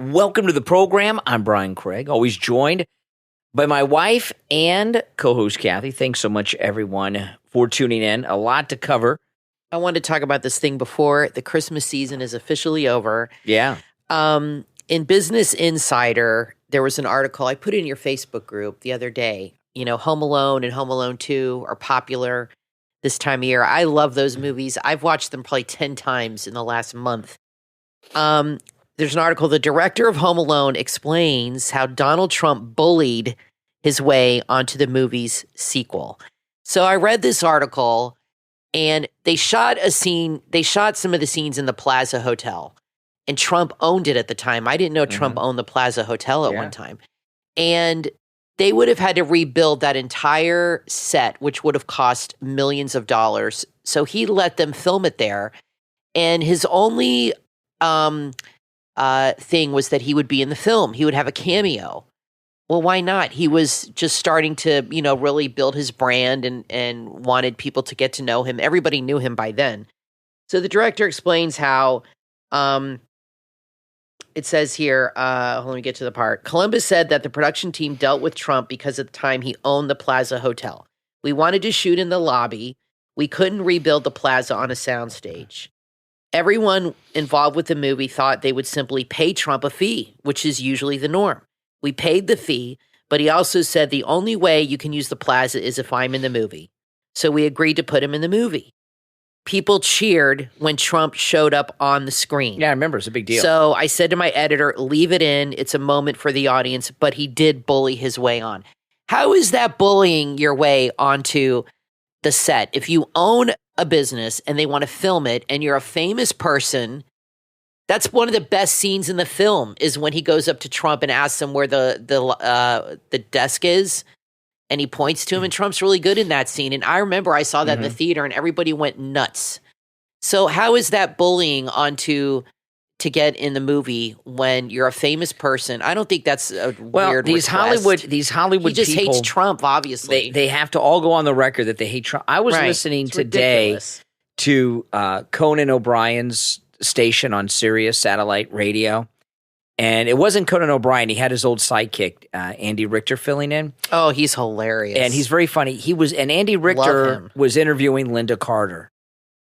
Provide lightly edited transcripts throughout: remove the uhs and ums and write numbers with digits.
Welcome to the program. I'm Brian Craig, always joined by my wife and co-host Kathy. Thanks so much, everyone, for tuning in. A lot to cover. I wanted to talk about this thing before the Christmas season is officially over. Yeah. In Business Insider, there was an article I put in your Facebook group the other day. You know, Home Alone and Home Alone 2 are popular this time of year. I love those movies. I've watched them probably 10 times in the last month. There's an article, the director of Home Alone explains how Donald Trump bullied his way onto the movie's sequel. So I read this article, and they shot some of the scenes in the Plaza Hotel, and Trump owned it at the time. I didn't know Trump owned the Plaza Hotel at one time. And they would have had to rebuild that entire set, which would have cost millions of dollars. So he let them film it there. And his only thing was that he would be in the film. He would have a cameo. Well, why not? He was just starting to, really build his brand and wanted people to get to know him. Everybody knew him by then. So the director explains how, it says here, let me get to the part. Columbus said that the production team dealt with Trump because at the time he owned the Plaza Hotel. We wanted to shoot in the lobby. We couldn't rebuild the Plaza on a soundstage. Everyone involved with the movie thought they would simply pay Trump a fee, which is usually the norm. We paid the fee, but he also said the only way you can use the Plaza is if I'm in the movie. So we agreed to put him in the movie. People cheered when Trump showed up on the screen. Yeah, I remember. It's a big deal. So I said to my editor, leave it in. It's a moment for the audience, but he did bully his way on. How is that bullying your way onto the set? If you own a business and they want to film it and you're a famous person, that's one of the best scenes in the film is when he goes up to Trump and asks him where the desk is, and he points to him, and Trump's really good in that scene. And I remember I saw that in the theater and everybody went nuts. So how is that bullying onto to get in the movie when you're a famous person? I don't think that's a weird these request. Hollywood he just people, hates Trump, obviously. They have to all go on the record that they hate Trump. I was listening today to Conan O'Brien's station on Sirius satellite radio, and it wasn't Conan O'Brien. He had his old sidekick, Andy Richter, filling in. Oh, he's hilarious. And he's very funny. Andy Richter was interviewing Linda Carter.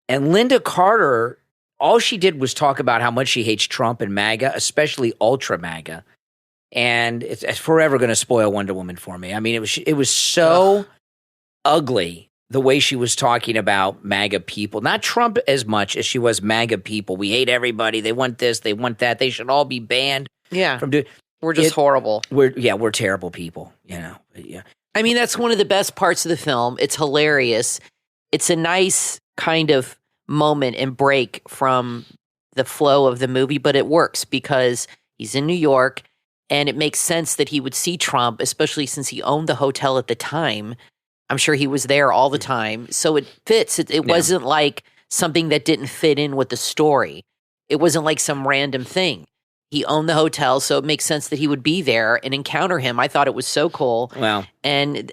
And Linda Carter, all she did was talk about how much she hates Trump and MAGA, especially ultra MAGA. And it's forever going to spoil Wonder Woman for me. I mean, it was so ugly the way she was talking about MAGA people. Not Trump as much as she was MAGA people. We hate everybody. They want this. They want that. They should all be banned. Yeah. From doing. We're just horrible. We're terrible people. Yeah. I mean, that's one of the best parts of the film. It's hilarious. It's a nice kind of moment and break from the flow of the movie, but it works because he's in New York, and it makes sense that he would see Trump, especially since he owned the hotel at the time. I'm sure he was there all the time. So it fits. It wasn't like something that didn't fit in with the story. It wasn't like some random thing. He owned the hotel, so it makes sense that he would be there and encounter him. I thought it was so cool. Wow. And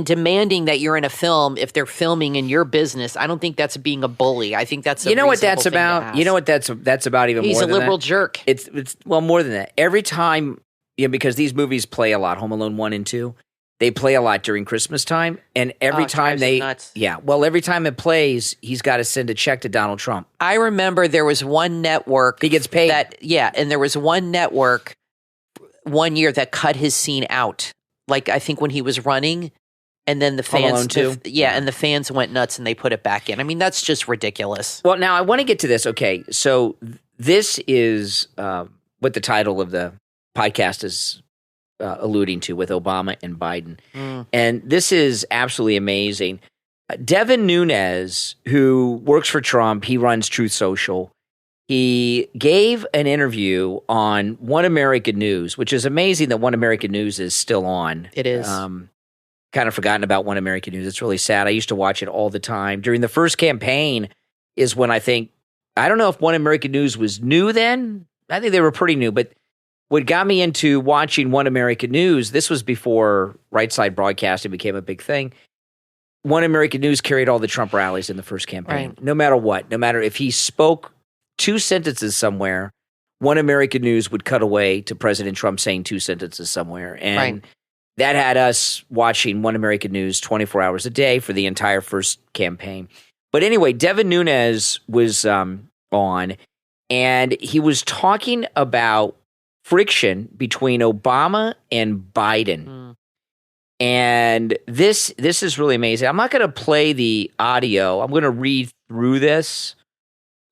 demanding that you're in a film if they're filming in your business, I don't think that's being a bully. I think that's a what that's reasonable thing to about. ask. You know what that's about even He's more a than liberal that? jerk. It's more than that. Every time, because these movies play a lot, Home Alone 1 and 2, they play a lot during Christmas time, and every time every time it plays, he's got to send a check to Donald Trump. I remember there was one network. He gets paid. And there was one network one year that cut his scene out. Like, I think when he was running, and then the fans, Home Alone 2? And the fans went nuts and they put it back in. I mean, that's just ridiculous. Well, now I want to get to this. Okay, so this is what the title of the podcast is alluding to with Obama and Biden. And this is absolutely amazing. Devin Nunes, who works for Trump, he runs Truth Social. He gave an interview on One American News, which is amazing that One American News is still on. It is. Kind of forgotten about One American News. It's really sad. I used to watch it all the time. During the first campaign is when I don't know if One American News was new then. I think they were pretty new, but what got me into watching One American News, this was before right side broadcasting became a big thing. One American News carried all the Trump rallies in the first campaign, no matter what. No matter if he spoke 2 sentences somewhere, One American News would cut away to President Trump saying two sentences somewhere. And that had us watching One American News 24 hours a day for the entire first campaign. But anyway, Devin Nunes was on, and he was talking about friction between Obama and Biden. And this is really amazing. I'm not going to play the audio. I'm going to read through this,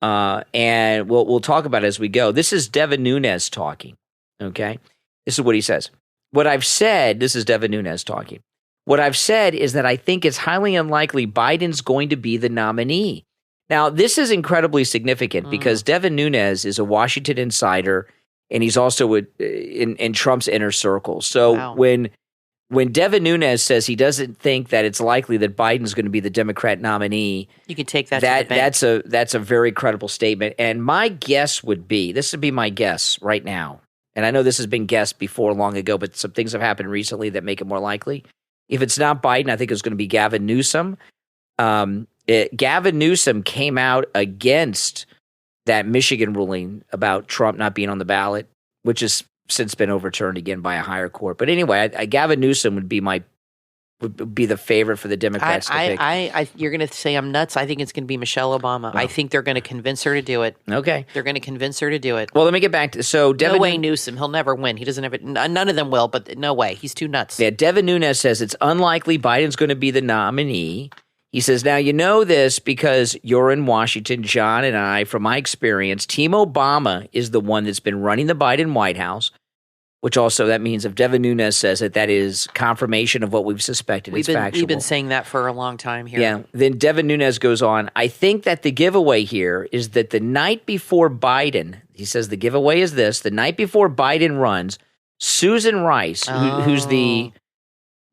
and we'll talk about it as we go. This is Devin Nunes talking, okay? This is what he says. What I've said, this is Devin Nunes talking. What I've said is that I think it's highly unlikely Biden's going to be the nominee. Now, this is incredibly significant because Devin Nunes is a Washington insider, and he's also in Trump's inner circle. So when Devin Nunes says he doesn't think that it's likely that Biden's going to be the Democrat nominee, you can take that to the bank. That's a very credible statement. And my guess would be, this would be my guess right now, and I know this has been guessed before long ago, but some things have happened recently that make it more likely. If it's not Biden, I think it's going to be Gavin Newsom. Gavin Newsom came out against that Michigan ruling about Trump not being on the ballot, which has since been overturned again by a higher court. But anyway, Gavin Newsom would be the favorite for the Democrats to pick. You're going to say I'm nuts. I think it's going to be Michelle Obama. I think they're going to convince her to do it. Okay. They're going to convince her to do it. Well, let me get back to no way Newsom. He'll never win. He doesn't have it. None of them will, but no way. He's too nuts. Yeah, Devin Nunes says it's unlikely Biden's going to be the nominee. He says, now you know this because you're in Washington, John and I, from my experience, Team Obama is the one that's been running the Biden White House, which also that means if Devin Nunes says it, that is confirmation of what we've suspected. It's factual. We've been saying that for a long time here. Yeah. Then Devin Nunes goes on, I think that the giveaway here is that the night before Biden, he says the giveaway is this, the night before Biden runs, Susan Rice, who's the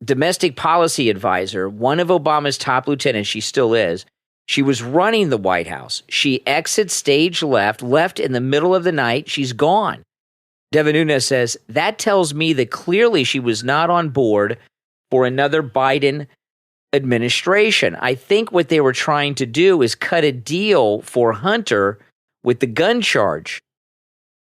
domestic policy advisor, one of Obama's top lieutenants, she still is, she was running the White House. She exits stage left in the middle of the night. She's gone. Devin Nunes says, that tells me that clearly she was not on board for another Biden administration. I think what they were trying to do is cut a deal for Hunter with the gun charge.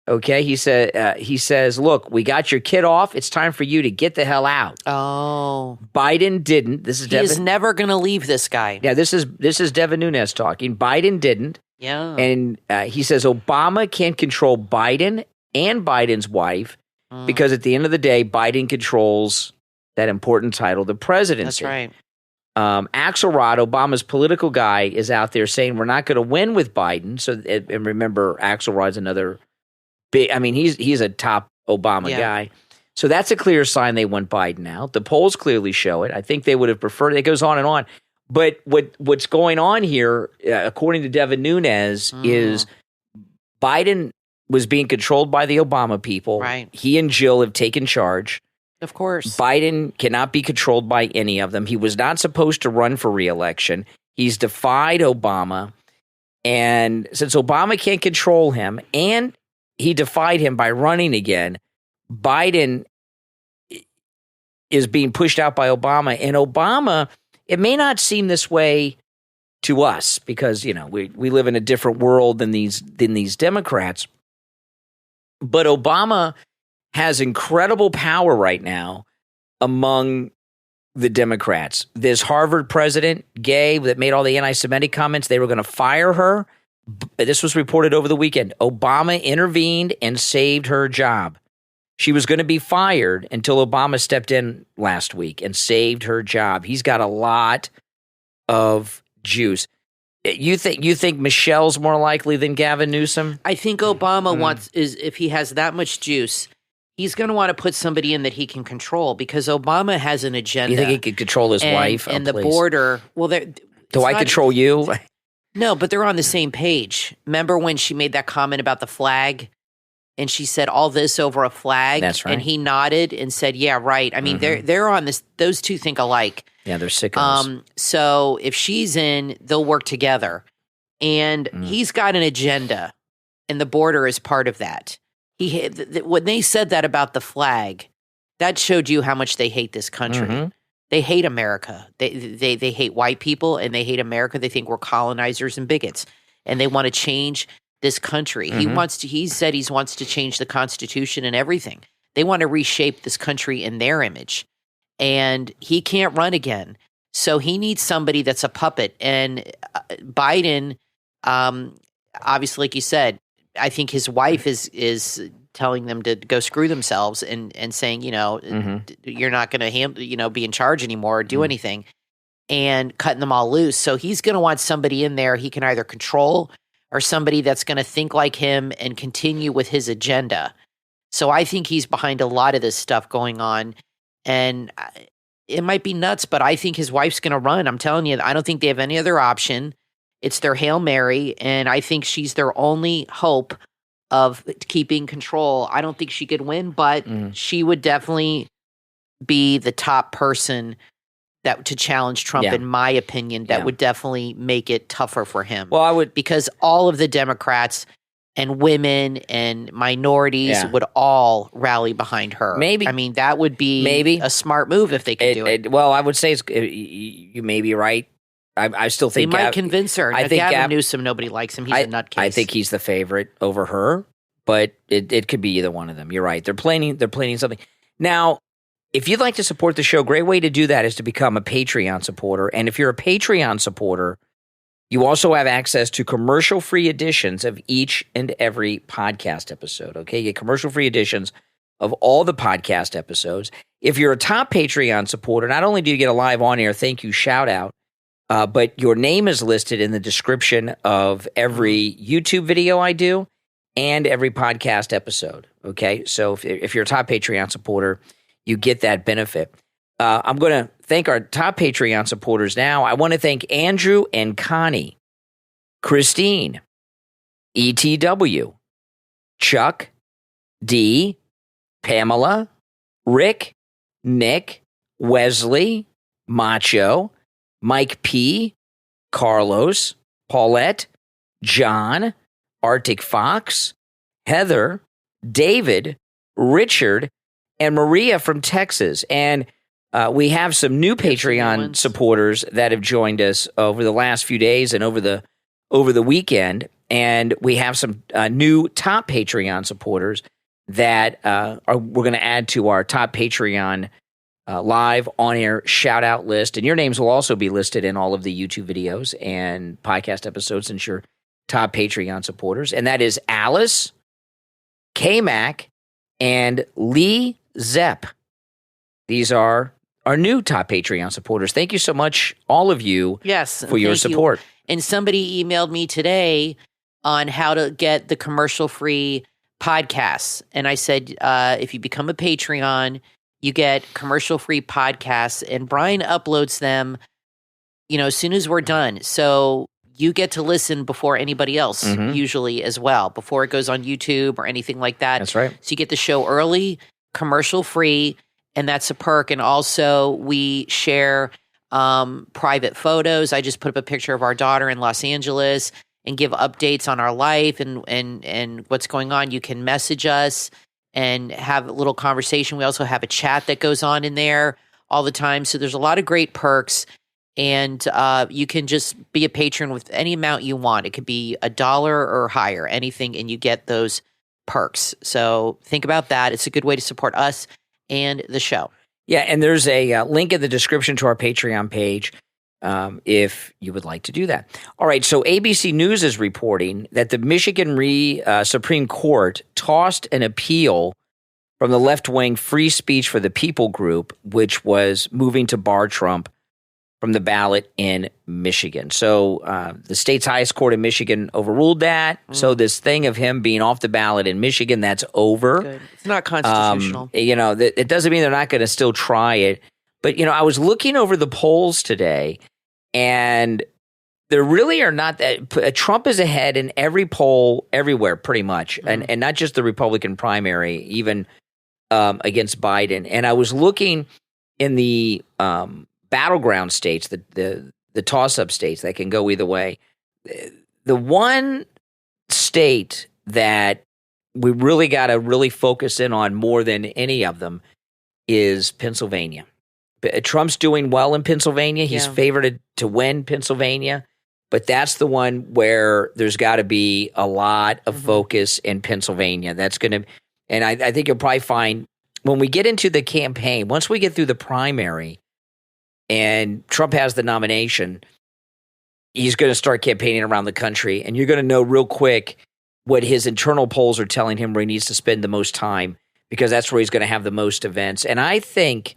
Okay, he says, look, we got your kid off. It's time for you to get the hell out. Oh. Biden didn't. This is Devin. He is never going to leave this guy. Yeah, this is Devin Nunes talking. Biden didn't. Yeah. And he says Obama can't control Biden and Biden's wife because at the end of the day, Biden controls that important title, the presidency. That's right. Axelrod, Obama's political guy, is out there saying we're not going to win with Biden. So, and remember, Axelrod's another big. I mean, he's a top Obama guy. So that's a clear sign they want Biden out. The polls clearly show it. I think they would have preferred. It goes on and on. But what's going on here, according to Devin Nunes, is Biden was being controlled by the Obama people. Right. He and Jill have taken charge. Of course. Biden cannot be controlled by any of them. He was not supposed to run for re-election. He's defied Obama. And since Obama can't control him and he defied him by running again, Biden is being pushed out by Obama. And Obama, it may not seem this way to us because, you know, we live in a different world than these Democrats. But Obama has incredible power right now among the Democrats. This Harvard president, gay, that made all the anti-Semitic comments, they were going to fire her. This was reported over the weekend. Obama intervened and saved her job. She was going to be fired until Obama stepped in last week and saved her job. He's got a lot of juice. You think Michelle's more likely than Gavin Newsom? I think Obama if he has that much juice, he's going to want to put somebody in that he can control because Obama has an agenda. You think he could control his wife? And the border. Well, do I control you? No, but they're on the same page. Remember when she made that comment about the flag? And she said all this over a flag. That's right. And he nodded and said, yeah, right. I mean, they're on this. Those two think alike. Yeah, they're sickos. So if she's in, they'll work together. And he's got an agenda, and the border is part of that. When they said that about the flag, that showed you how much they hate this country. They hate America. They hate white people, and they hate America. They think we're colonizers and bigots, and they want to change this country. He said he wants to change the Constitution and everything. They want to reshape this country in their image. And he can't run again. So he needs somebody that's a puppet. And Biden, obviously, like you said, I think his wife is telling them to go screw themselves and saying, you're not going to be in charge anymore or do anything, and cutting them all loose. So he's going to want somebody in there he can either control or somebody that's going to think like him and continue with his agenda. So I think he's behind a lot of this stuff going on. And it might be nuts, but I think his wife's going to run. I'm telling you, I don't think they have any other option. It's their Hail Mary, and I think she's their only hope of keeping control. I don't think she could win, but she would definitely be the top person to challenge Trump, in my opinion. That would definitely make it tougher for him. Well, because all of the Democrats and women and minorities would all rally behind her. Maybe. I mean, that would be a smart move if they could do it. Well, I would say you may be right. I still think they might convince her. I think Gavin Newsom, nobody likes him. He's a nutcase. I think he's the favorite over her, but it could be either one of them. You're right. They're planning something. Now, if you'd like to support the show, great way to do that is to become a Patreon supporter. And if you're a Patreon supporter, you also have access to commercial-free editions of each and every podcast episode, okay? You get commercial-free editions of all the podcast episodes. If you're a top Patreon supporter, not only do you get a live on-air thank you shout-out, but your name is listed in the description of every YouTube video I do and every podcast episode, okay? So if you're a top Patreon supporter, you get that benefit. I'm going to thank our top Patreon supporters now. I want to thank Andrew and Connie, Christine, ETW, Chuck, D, Pamela, Rick, Nick, Wesley, Macho, Mike P, Carlos, Paulette, John, ActicFox, Heather, David, Richard, and Maria from Texas. And we have some new Patreon supporters that have joined us over the last few days and over the weekend. And we have some new top Patreon supporters that we're going to add to our top Patreon live on-air shout-out list. And your names will also be listed in all of the YouTube videos and podcast episodes since you're top Patreon supporters. And that is Alice, K-Mac, and LeeZep. These are our new top Patreon supporters. Thank you so much, all of you, for your support. And somebody emailed me today on how to get the commercial-free podcasts. And I said, if you become a Patreon, you get commercial-free podcasts, and Brian uploads them, as soon as we're done. So you get to listen before anybody else, usually as well, before it goes on YouTube or anything like that. That's right. So you get the show early, commercial-free, and that's a perk. And also, we share private photos. I just put up a picture of our daughter in Los Angeles and give updates on our life and what's going on. You can message us and have a little conversation. We also have a chat that goes on in there all the time. So there's a lot of great perks. And you can just be a patron with any amount you want. It could be $1 or higher, anything, and you get those perks. So think about that. It's a good way to support us and the show. Yeah, and there's a link in the description to our Patreon page if you would like to do that. All right, so ABC News is reporting that the Michigan Supreme Court tossed an appeal from the left-wing Free Speech for the People group, which was moving to bar Trump from the ballot in Michigan. So the state's highest court in Michigan overruled that. So this thing of him being off the ballot in Michigan, that's over. Good. It's not constitutional. It doesn't mean they're not going to still try it. But, I was looking over the polls today, and there really are not that. Trump is ahead in every poll everywhere, pretty much, and not just the Republican primary, even against Biden. And I was looking in the battleground states, the toss-up states that can go either way. The one state that we really got to really focus in on more than any of them is Pennsylvania. Trump's doing well in Pennsylvania. He's favored to win Pennsylvania. but that's the one where there's got to be a lot of focus in Pennsylvania. That's going to, and I think you'll probably find when we get into the campaign, once we get through the primary and Trump has the nomination, he's going to start campaigning around the country, and you're going to know real quick what his internal polls are telling him where he needs to spend the most time, because that's where he's going to have the most events. And I think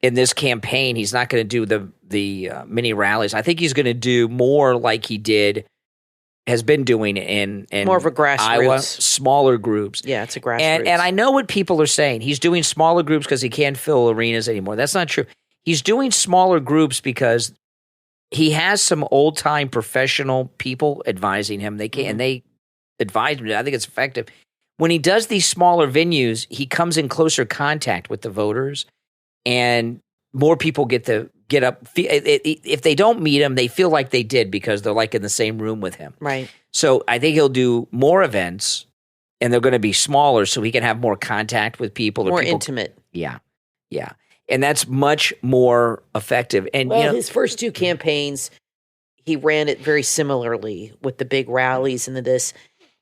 in this campaign, he's not going to do the mini rallies. I think he's going to do more like he has been doing in more of a grassroots, Iowa, smaller groups. Yeah, it's a grassroots. And I know what people are saying. He's doing smaller groups because he can't fill arenas anymore. That's not true. He's doing smaller groups because he has some old-time professional people advising him. They can, and they advise him. I think it's effective. When he does these smaller venues, he comes in closer contact with the voters, and more people get up. If they don't meet him, they feel like they did because they're like in the same room with him. Right. So I think he'll do more events, and they're going to be smaller so he can have more contact with people. More intimate. Yeah. Yeah. And that's much more effective. And his first two campaigns, he ran it very similarly with the big rallies and this.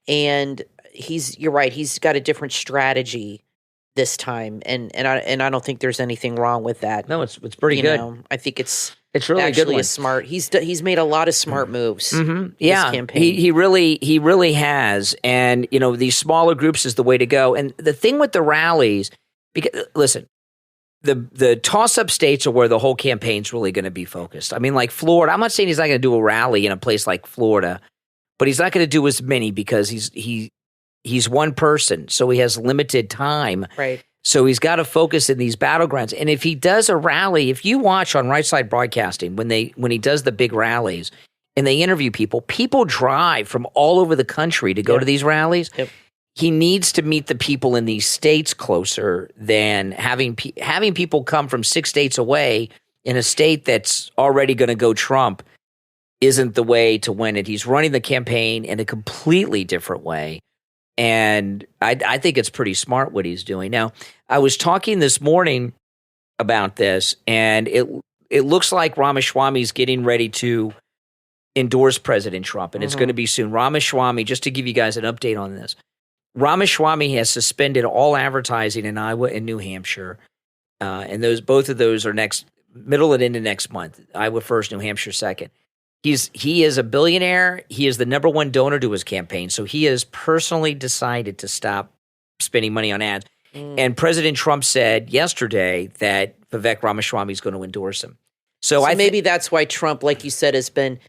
And you're right, he's got a different strategy this time, and I don't think there's anything wrong with that. No, it's pretty good. I think it's really actually good a smart. He's made a lot of smart moves. Yeah, this campaign. He really has. And these smaller groups is the way to go. And the thing with the rallies, because listen, the toss-up states are where the whole campaign's really going to be focused. I mean, like Florida. I'm not saying he's not going to do a rally in a place like Florida, but he's not going to do as many because he's one person, so he has limited time. Right. So he's got to focus in these battlegrounds. And if he does a rally, if you watch on Right Side Broadcasting when he does the big rallies and they interview people drive from all over the country to go to these rallies. Yep. He needs to meet the people in these states closer than having people come from 6 states away in a state that's already going to go Trump isn't the way to win it. He's running the campaign in a completely different way. And I think it's pretty smart what he's doing. Now, I was talking this morning about this, and it looks like Ramaswamy's getting ready to endorse President Trump, and it's going to be soon. Ramaswamy, just to give you guys an update on this, Ramaswamy has suspended all advertising in Iowa and New Hampshire, and both of those are middle and into next month. Iowa first, New Hampshire second. He is a billionaire. He is the number one donor to his campaign, so he has personally decided to stop spending money on ads. And President Trump said yesterday that Vivek Ramaswamy is going to endorse him. So maybe that's why Trump, like you said, has been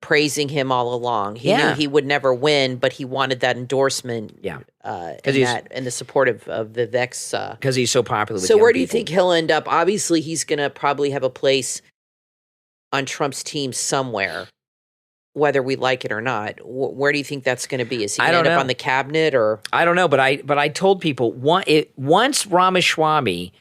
praising him all along. He knew he would never win, but he wanted that endorsement. Yeah, and the support of Vivek's. Because he's so popular. With so where do you people. think he'll end up? Obviously, he's going to probably have a place on Trump's team somewhere, whether we like it or not. Where do you think that's going to be? Is he going to end up on the cabinet or? I don't know, but I told people once Ramaswamy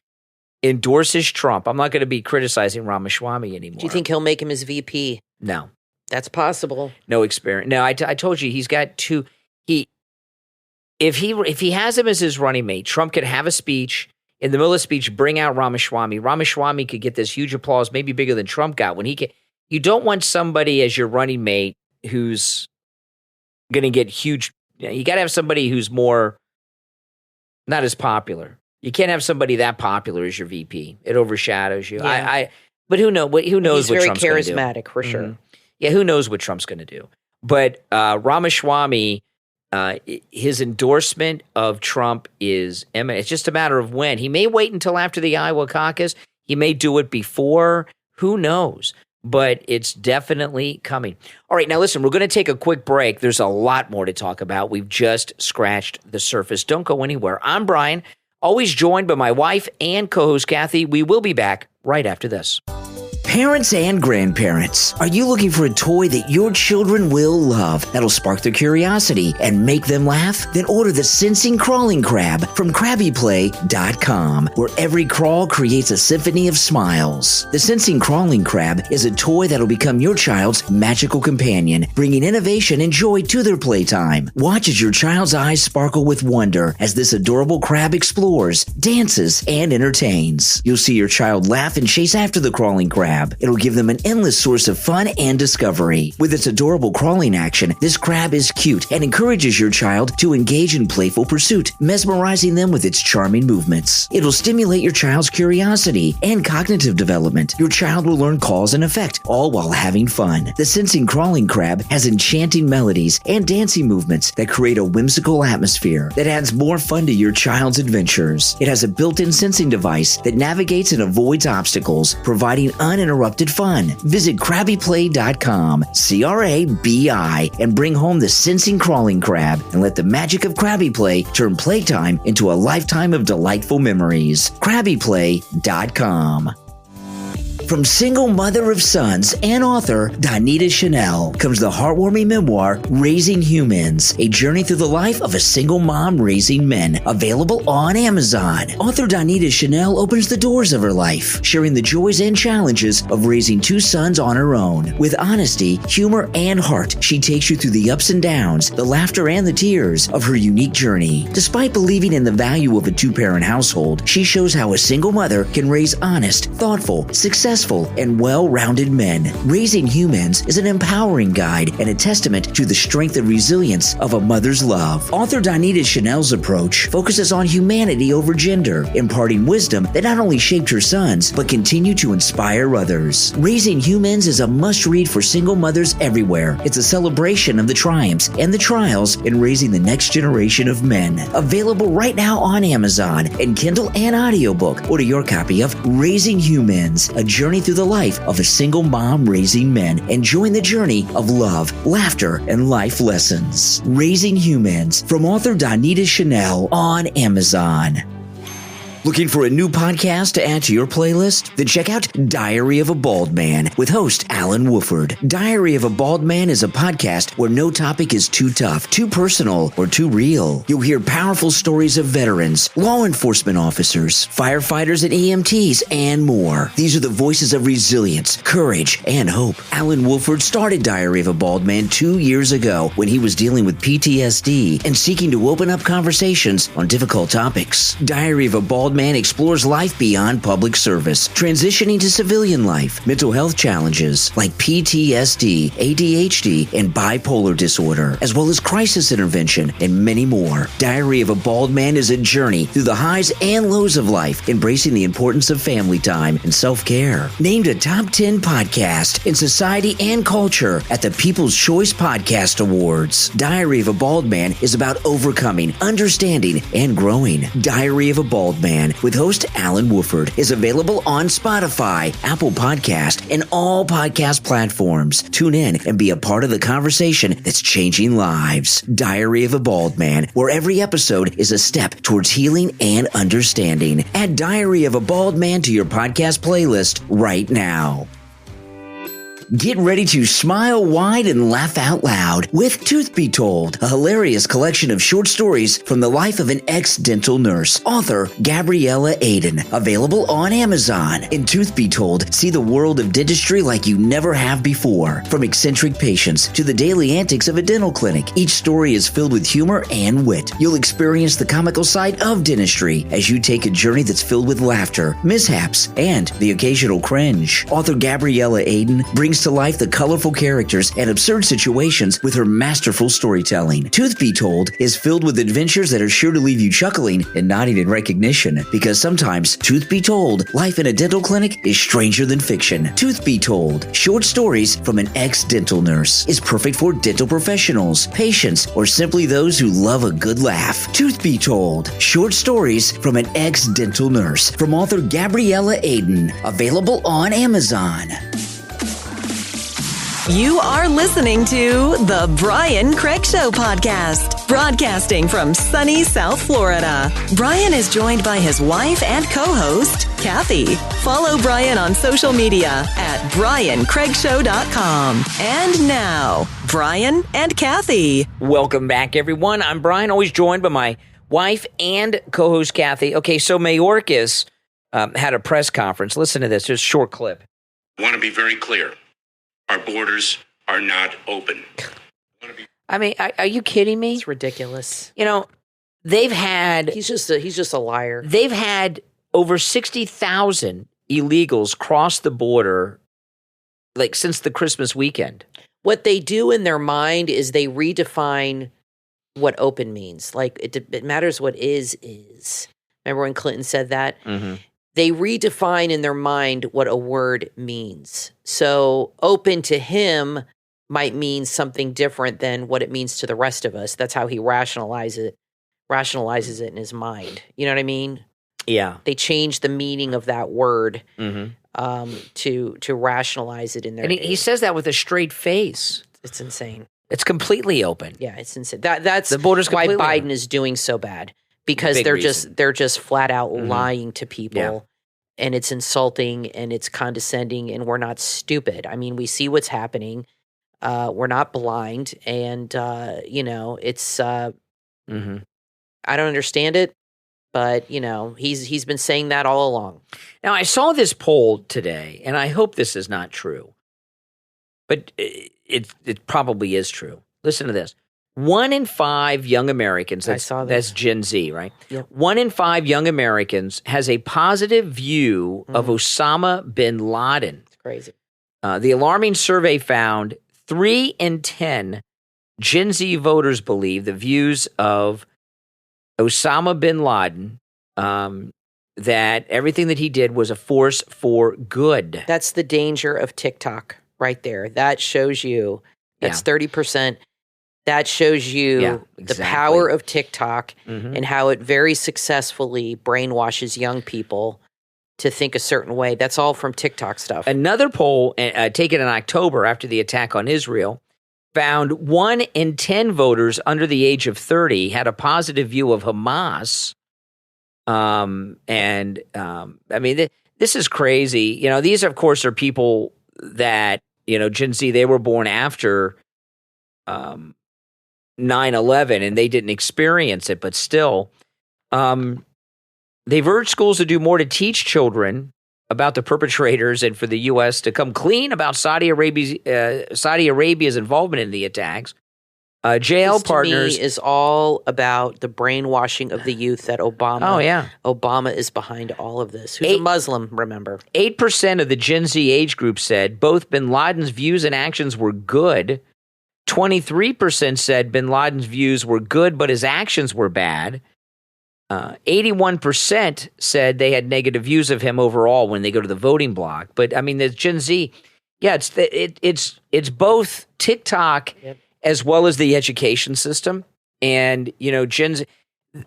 endorses Trump, I'm not going to be criticizing Ramaswamy anymore. Do you think he'll make him his VP? No. That's possible. No experience. No, I told you he's got two. If he has him as his running mate, Trump could have a speech. In the middle of the speech, bring out Ramaswamy. Ramaswamy could get this huge applause, maybe bigger than Trump got. You don't want somebody as your running mate who's going to get huge. You got to have somebody who's more not as popular. You can't have somebody that popular as your VP. It overshadows you. Yeah. But who knows? Who knows what Trump's going to do? He's very charismatic for sure. Mm-hmm. Yeah, who knows what Trump's going to do? But Ramaswamy, his endorsement of Trump is imminent. It's just a matter of when. He may wait until after the Iowa caucus. He may do it before. Who knows? But it's definitely coming. All right, now listen, we're going to take a quick break. There's a lot more to talk about. We've just scratched the surface. Don't go anywhere. I'm Brian, always joined by my wife and co-host Kathy. We will be back right after this. Parents and grandparents, are you looking for a toy that your children will love, that'll spark their curiosity and make them laugh? Then order the Sensing Crawling Crab from CrabbyPlay.com, where every crawl creates a symphony of smiles. The Sensing Crawling Crab is a toy that'll become your child's magical companion, bringing innovation and joy to their playtime. Watch as your child's eyes sparkle with wonder as this adorable crab explores, dances, and entertains. You'll see your child laugh and chase after the crawling crab, crab. It'll give them an endless source of fun and discovery. With its adorable crawling action, this crab is cute and encourages your child to engage in playful pursuit, mesmerizing them with its charming movements. It'll stimulate your child's curiosity and cognitive development. Your child will learn cause and effect, all while having fun. The sensing crawling crab has enchanting melodies and dancing movements that create a whimsical atmosphere that adds more fun to your child's adventures. It has a built-in sensing device that navigates and avoids obstacles, providing uninterrupted fun. Visit CrabbyPlay.com, CRABI, and bring home the sensing crawling crab and let the magic of Krabby Play turn playtime into a lifetime of delightful memories. CrabbyPlay.com. From single mother of sons and author Donita Chanel comes the heartwarming memoir Raising Humans, a journey through the life of a single mom raising men, available on Amazon. Author Donita Chanel opens the doors of her life, sharing the joys and challenges of raising two sons on her own. With honesty, humor, and heart, she takes you through the ups and downs, the laughter and the tears of her unique journey. Despite believing in the value of a two-parent household, she shows how a single mother can raise honest, thoughtful, successful, and well-rounded men. Raising Humans is an empowering guide and a testament to the strength and resilience of a mother's love. Author Donita Chanel's approach focuses on humanity over gender, imparting wisdom that not only shaped her sons, but continue to inspire others. Raising Humans is a must-read for single mothers everywhere. It's a celebration of the triumphs and the trials in raising the next generation of men. Available right now on Amazon and Kindle and audiobook. Order your copy of Raising Humans, a journey through the life of a single mom raising men, and join the journey of love, laughter, and life lessons. Raising Humans from author Donita Chanel on Amazon. Looking for a new podcast to add to your playlist? Then check out Diary of a Bald Man with host Alan Wooford. Diary of a Bald Man is a podcast where no topic is too tough, too personal, or too real. You'll hear powerful stories of veterans, law enforcement officers, firefighters and EMTs, and more. These are the voices of resilience, courage, and hope. Alan Wooford started Diary of a Bald Man 2 years ago when he was dealing with PTSD and seeking to open up conversations on difficult topics. Diary of a Bald Man explores life beyond public service, transitioning to civilian life, mental health challenges like PTSD, ADHD, and bipolar disorder, as well as crisis intervention and many more. Diary of a Bald Man is a journey through the highs and lows of life, embracing the importance of family time and self-care. Named a top 10 podcast in society and culture at the People's Choice Podcast Awards, Diary of a Bald Man is about overcoming, understanding, and growing. Diary of a Bald Man with host Alan Wooford is available on Spotify, Apple Podcast, and all podcast platforms. Tune in and be a part of the conversation that's changing lives. Diary of a Bald Man, where every episode is a step towards healing and understanding. Add Diary of a Bald Man to your podcast playlist right now. Get ready to smile wide and laugh out loud with Truth Be Told, a hilarious collection of short stories from the life of an ex-dental nurse. Author Gabriella Aiden, available on Amazon. In Truth Be Told, see the world of dentistry like you never have before. From eccentric patients to the daily antics of a dental clinic, each story is filled with humor and wit. You'll experience the comical side of dentistry as you take a journey that's filled with laughter, mishaps, and the occasional cringe. Author Gabriella Aiden brings to life the colorful characters and absurd situations with her masterful storytelling. Truth Be Told is filled with adventures that are sure to leave you chuckling and nodding in recognition, because sometimes, truth be told, life in a dental clinic is stranger than fiction. Truth Be Told, short stories from an ex-dental nurse, is perfect for dental professionals, patients, or simply those who love a good laugh. Truth Be Told, short stories from an ex-dental nurse, from author Gabriella Aiden, available on Amazon. You are listening to the Brian Craig Show podcast, broadcasting from sunny South Florida. Brian is joined by his wife and co-host, Kathy. Follow Brian on social media at BrianCraigShow.com. And now, Brian and Kathy. Welcome back, everyone. I'm Brian, always joined by my wife and co-host, Kathy. Okay, so Mayorkas had a press conference. Listen to this, just a short clip. I want to be very clear. Our borders are not open. I mean, are you kidding me? It's ridiculous. You know, they've had... He's just a liar. They've had over 60,000 illegals cross the border like since the Christmas weekend. What they do in their mind is they redefine what open means. Like it matters what is. Remember when Clinton said that? Mm-hmm. They redefine in their mind what a word means. So open to him might mean something different than what it means to the rest of us. That's how he rationalizes it in his mind. You know what I mean? Yeah. They change the meaning of that word Mm-hmm. to rationalize it in their. And he says that with a straight face. It's insane. It's completely open. Yeah, it's insane. That's The border's why completely Biden open. is doing so bad, because Big they're reason. they're just flat out Mhm. lying to people. Yeah. And it's insulting and it's condescending, and we're not stupid. I mean, we see what's happening. We're not blind, and it's. Mm-hmm. I don't understand it, but he's been saying that all along. Now, I saw this poll today, and I hope this is not true, but it probably is true. Listen to this. 1 in 5 young Americans, I saw that's this. Gen Z, right? Yep. 1 in 5 young Americans has a positive view of Osama bin Laden. It's crazy. The alarming survey found 3 in 10 Gen Z voters believe the views of Osama bin Laden, that everything that he did was a force for good. That's the danger of TikTok right there. That shows you. That's 30%. That shows you the power of TikTok and how it very successfully brainwashes young people to think a certain way. That's all from TikTok stuff. Another poll taken in October after the attack on Israel found 1 in 10 voters under the age of 30 had a positive view of Hamas. I mean, this is crazy. These, of course, are people that, Gen Z, they were born after 9/11 and they didn't experience it, but still, they've urged schools to do more to teach children about the perpetrators and for the U.S. to come clean about Saudi Arabia's involvement in the attacks. Jail This, partners to me, is all about the brainwashing of the youth that Obama. Oh, yeah. Obama is behind all of this. Who's a Muslim? Remember, 8% of the Gen Z age group said both bin Laden's views and actions were good. 23% said bin Laden's views were good, but his actions were bad. 81% said they had negative views of him overall when they go to the voting block. But I mean, the Gen Z, it's both TikTok as well as the education system, and Gen Z.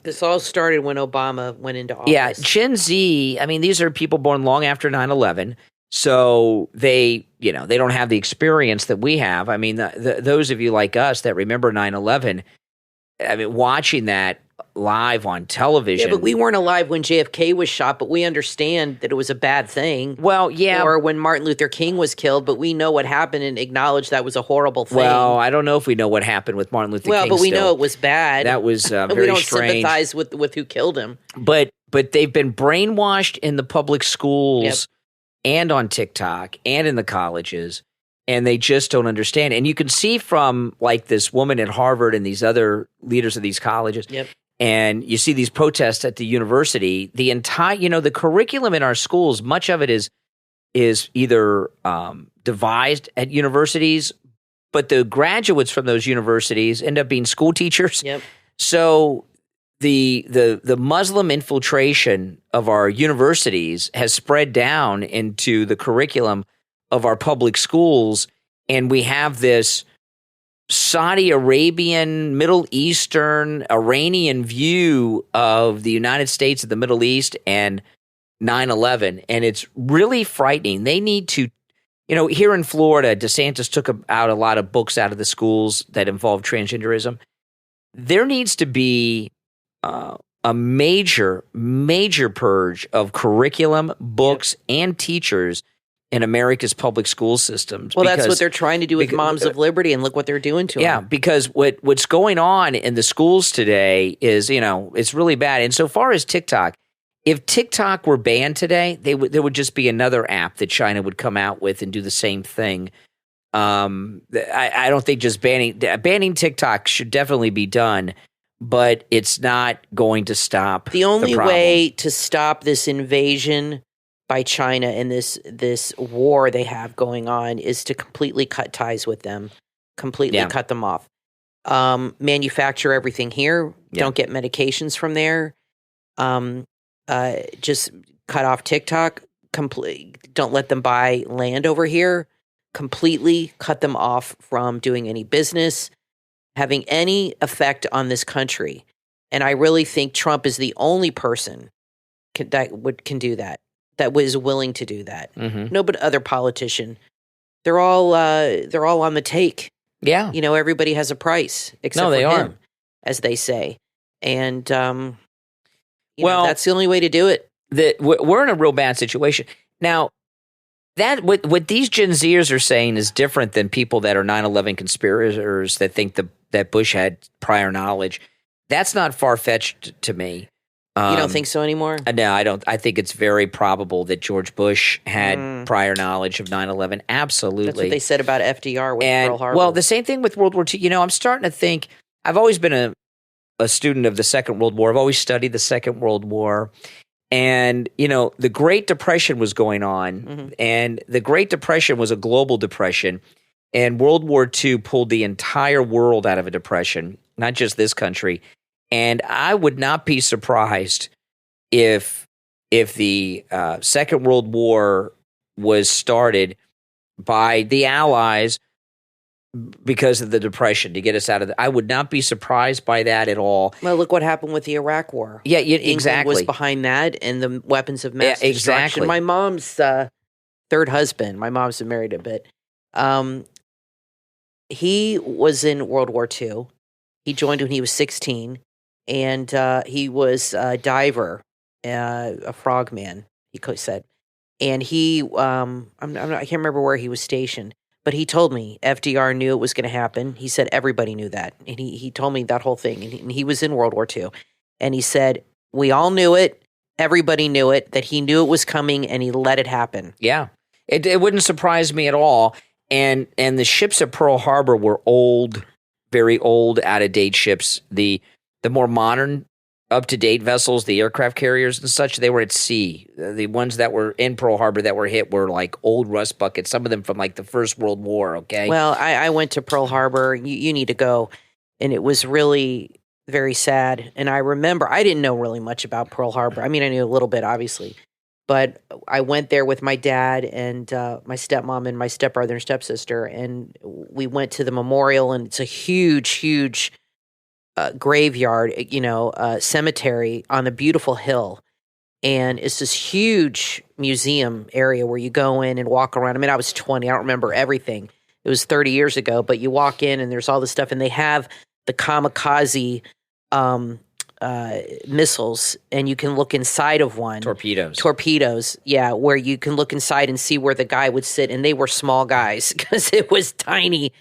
this all started when Obama went into office. Yeah, Gen Z. I mean, these are people born long after 9/11. So they don't have the experience that we have. I mean, those of you like us that remember 9/11, I mean, watching that live on television. Yeah, but we weren't alive when JFK was shot, but we understand that it was a bad thing. Well, yeah. Or when Martin Luther King was killed, but we know what happened and acknowledge that was a horrible thing. Well, I don't know if we know what happened with Martin Luther King. Well, but we still. know it was bad. That was very we don't strange. sympathize with who killed him. But they've been brainwashed in the public schools and on TikTok and in the colleges, and they just don't understand. And you can see from like this woman at Harvard and these other leaders of these colleges. Yep. And you see these protests at the university. The entire, the curriculum in our schools, much of it is either devised at universities, but the graduates from those universities end up being school teachers. Yep. So the Muslim infiltration of our universities has spread down into the curriculum of our public schools, and we have this Saudi Arabian, Middle Eastern, Iranian view of the United States of the Middle East and 9/11, and it's really frightening. They need to, here in Florida, DeSantis took out a lot of books out of the schools that involve transgenderism. There needs to be a major purge of curriculum, books, and teachers in America's public school systems. Well, that's what they're trying to do with Moms of Liberty, and look what they're doing to them. Yeah, because what's going on in the schools today is, it's really bad. And so far as TikTok, if TikTok were banned today, there would just be another app that China would come out with and do the same thing. I don't think just banning TikTok should definitely be done, but it's not going to stop The only problem. way to stop this invasion by China and this war they have going on is to completely cut ties with them, completely cut them off. Manufacture everything here. Don't get medications from there. Just cut off TikTok. Don't let them buy land over here. Completely cut them off from doing any business, having any effect on this country. And I really think Trump is the only person that can do that. That was willing to do that. Mm-hmm. No, but other politician, they're all on the take. Yeah, everybody has a price except for him, as they say, and that's the only way to do it. We're in a real bad situation now. That what these Gen Zers are saying is different than people that are 9/11 conspirators that think that Bush had prior knowledge. That's not far-fetched to me. You don't think so anymore? No, I don't. I think it's very probable that George Bush had prior knowledge of 9/11. Absolutely. That's what they said about FDR with Pearl Harbor. Well, the same thing with World War II. I'm starting to think, I've always been a student of the Second World War. I've always studied the Second World War. And, the Great Depression was going on. And the Great Depression was a global depression. And World War II pulled the entire world out of a depression, not just this country. And I would not be surprised if the Second World War was started by the Allies because of the Depression to get us out of I would not be surprised by that at all. Well, look what happened with the Iraq War. Yeah, England exactly. was behind that and the weapons of mass destruction. Exactly. My mom's third husband, my mom's been married a bit, he was in World War II. He joined when he was 16. And he was a diver, a frogman, he said. And he, I can't remember where he was stationed, but he told me FDR knew it was going to happen. He said everybody knew that. And he told me that whole thing. And he was in World War II. And he said, we all knew it. Everybody knew it, that he knew it was coming and he let it happen. Yeah. It wouldn't surprise me at all. And the ships at Pearl Harbor were old, very old, out-of-date ships. The more modern, up-to-date vessels, the aircraft carriers and such, they were at sea. The ones that were in Pearl Harbor that were hit were like old rust buckets, some of them from like the First World War, okay? Well, I went to Pearl Harbor. You need to go. And it was really very sad. And I remember, I didn't know really much about Pearl Harbor. I mean, I knew a little bit, obviously. But I went there with my dad and my stepmom and my stepbrother and stepsister. And we went to the memorial, and it's a huge, huge graveyard, cemetery on a beautiful hill. And it's this huge museum area where you go in and walk around. I mean, I was 20. I don't remember everything. It was 30 years ago, but you walk in and there's all this stuff, and they have the kamikaze missiles, and you can look inside of one. Torpedoes, yeah, where you can look inside and see where the guy would sit. And they were small guys because it was tiny.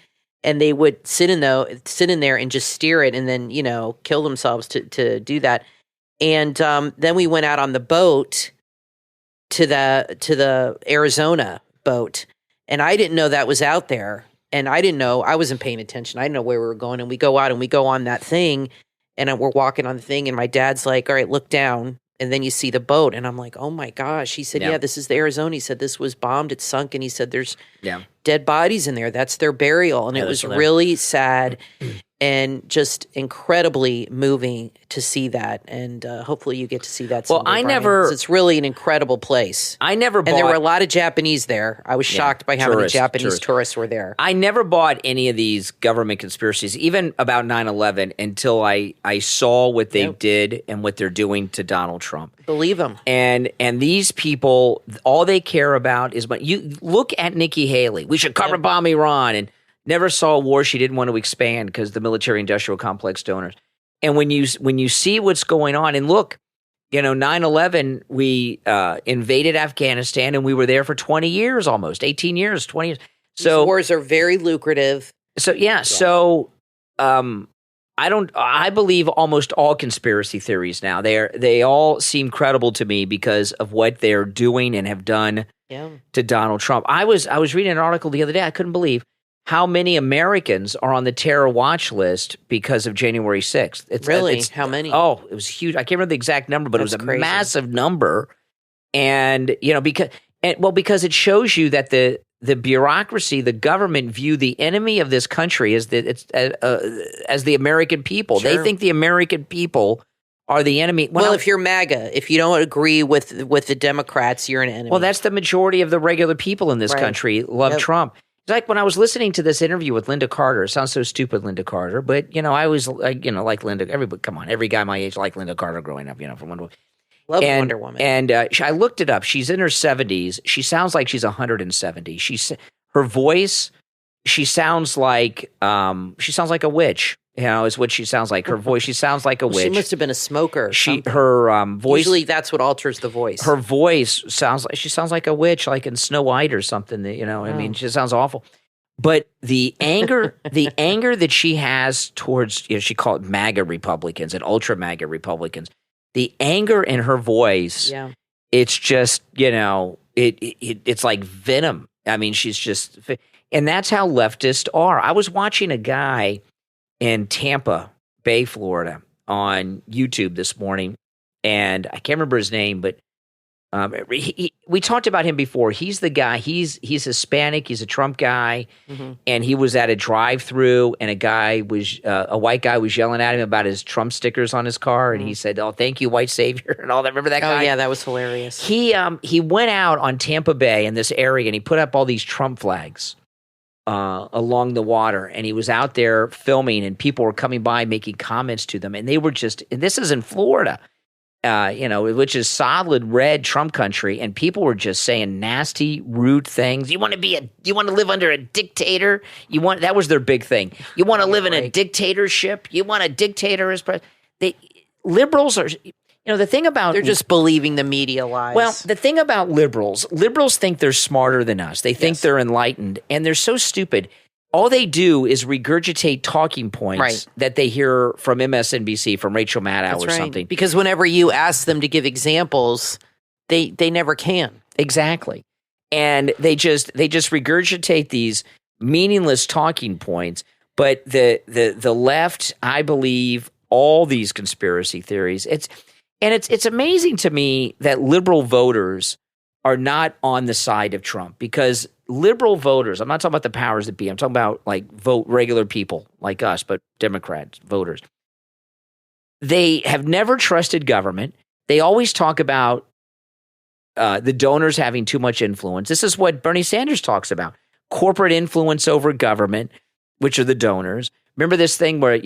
And they would sit in there and just steer it, and then kill themselves to do that. And then we went out on the boat to the Arizona boat, and I didn't know that was out there, and I wasn't paying attention. I didn't know where we were going, and we go out and we go on that thing, and we're walking on the thing, and my dad's like, "All right, look down." And then you see the boat, and I'm like, oh my gosh. He said, yeah, this is the Arizona. He said, this was bombed, it's sunk, and he said, there's dead bodies in there. That's their burial. And it was really sad and just incredibly moving to see that. And hopefully you get to see that someday, Brian, it's really an incredible place. And there were a lot of Japanese there. I was shocked by how many Japanese tourists were there. I never bought any of these government conspiracies, even about 9/11, until I saw what they did and what they're doing to Donald Trump. Believe them. And these people, all they care about is you look at Nikki Haley. We should carpet bomb Iran, and never saw a war she didn't want to expand because the military-industrial complex donors. And when you see what's going on, and look, 9/11, we invaded Afghanistan, and we were there for 20 years almost, 18 years, 20 years. So these wars are very lucrative. So, so I believe almost all conspiracy theories now. They all seem credible to me because of what they're doing and have done to Donald Trump. I was reading an article the other day. I couldn't believe how many Americans are on the terror watch list because of January 6th. Really? How many? Oh, it was huge. I can't remember the exact number, but it was a massive number. And, because it shows you that the bureaucracy, the government view the enemy of this country as the American people. Sure. They think the American people are the enemy. Well, if you're MAGA, if you don't agree with the Democrats, you're an enemy. Well, that's the majority of the regular people in this country love Trump. It's like when I was listening to this interview with Linda Carter. It sounds so stupid, Linda Carter, but I always like Linda. Everybody, come on, every guy my age liked Linda Carter growing up. From Wonder Woman. Love Wonder Woman. And I looked it up. She's in her 70s. She sounds like she's 170. Her voice. She sounds like a witch. Is what she sounds like. Her voice. She sounds like a witch. She must have been a smoker. Her voice. Usually, that's what alters the voice. Her voice sounds like a witch, like in Snow White or something. I mean, she sounds awful. But the anger that she has towards, she called it MAGA Republicans and ultra MAGA Republicans. The anger in her voice, it's just, it's like venom. I mean, she's just, and that's how leftists are. I was watching a guy in Tampa Bay, Florida on YouTube this morning, and I can't remember his name, but we talked about him before. He's the guy, he's Hispanic, he's a Trump guy, and he was at a drive-through, and a white guy was yelling at him about his Trump stickers on his car, and he said, "Oh, thank you, white savior," and all that. Remember that guy? Oh, yeah, that was hilarious. He went out on Tampa Bay in this area, and he put up all these Trump flags along the water, and he was out there filming, and people were coming by making comments to them, and they were just, and this is in Florida, which is solid red Trump country, and people were just saying nasty, rude things. You want to live under a dictator? That was their big thing. You want to live in a dictatorship? You want a dictator as president? Liberals are, the thing about they're just believing the media lies. Well, the thing about liberals think they're smarter than us. They think they're enlightened, and they're so stupid. All they do is regurgitate talking points that they hear from MSNBC, from Rachel Maddow or something. Because whenever you ask them to give examples, they never can. Exactly. And they just regurgitate these meaningless talking points. But the left, I believe, all these conspiracy theories. It's amazing to me that liberal voters are not on the side of Trump, because liberal voters, I'm not talking about the powers that be, I'm talking about vote regular people like us, but Democrats voters. They have never trusted government. They always talk about the donors having too much influence. This is what Bernie Sanders talks about: corporate influence over government, which are the donors. Remember this thing where,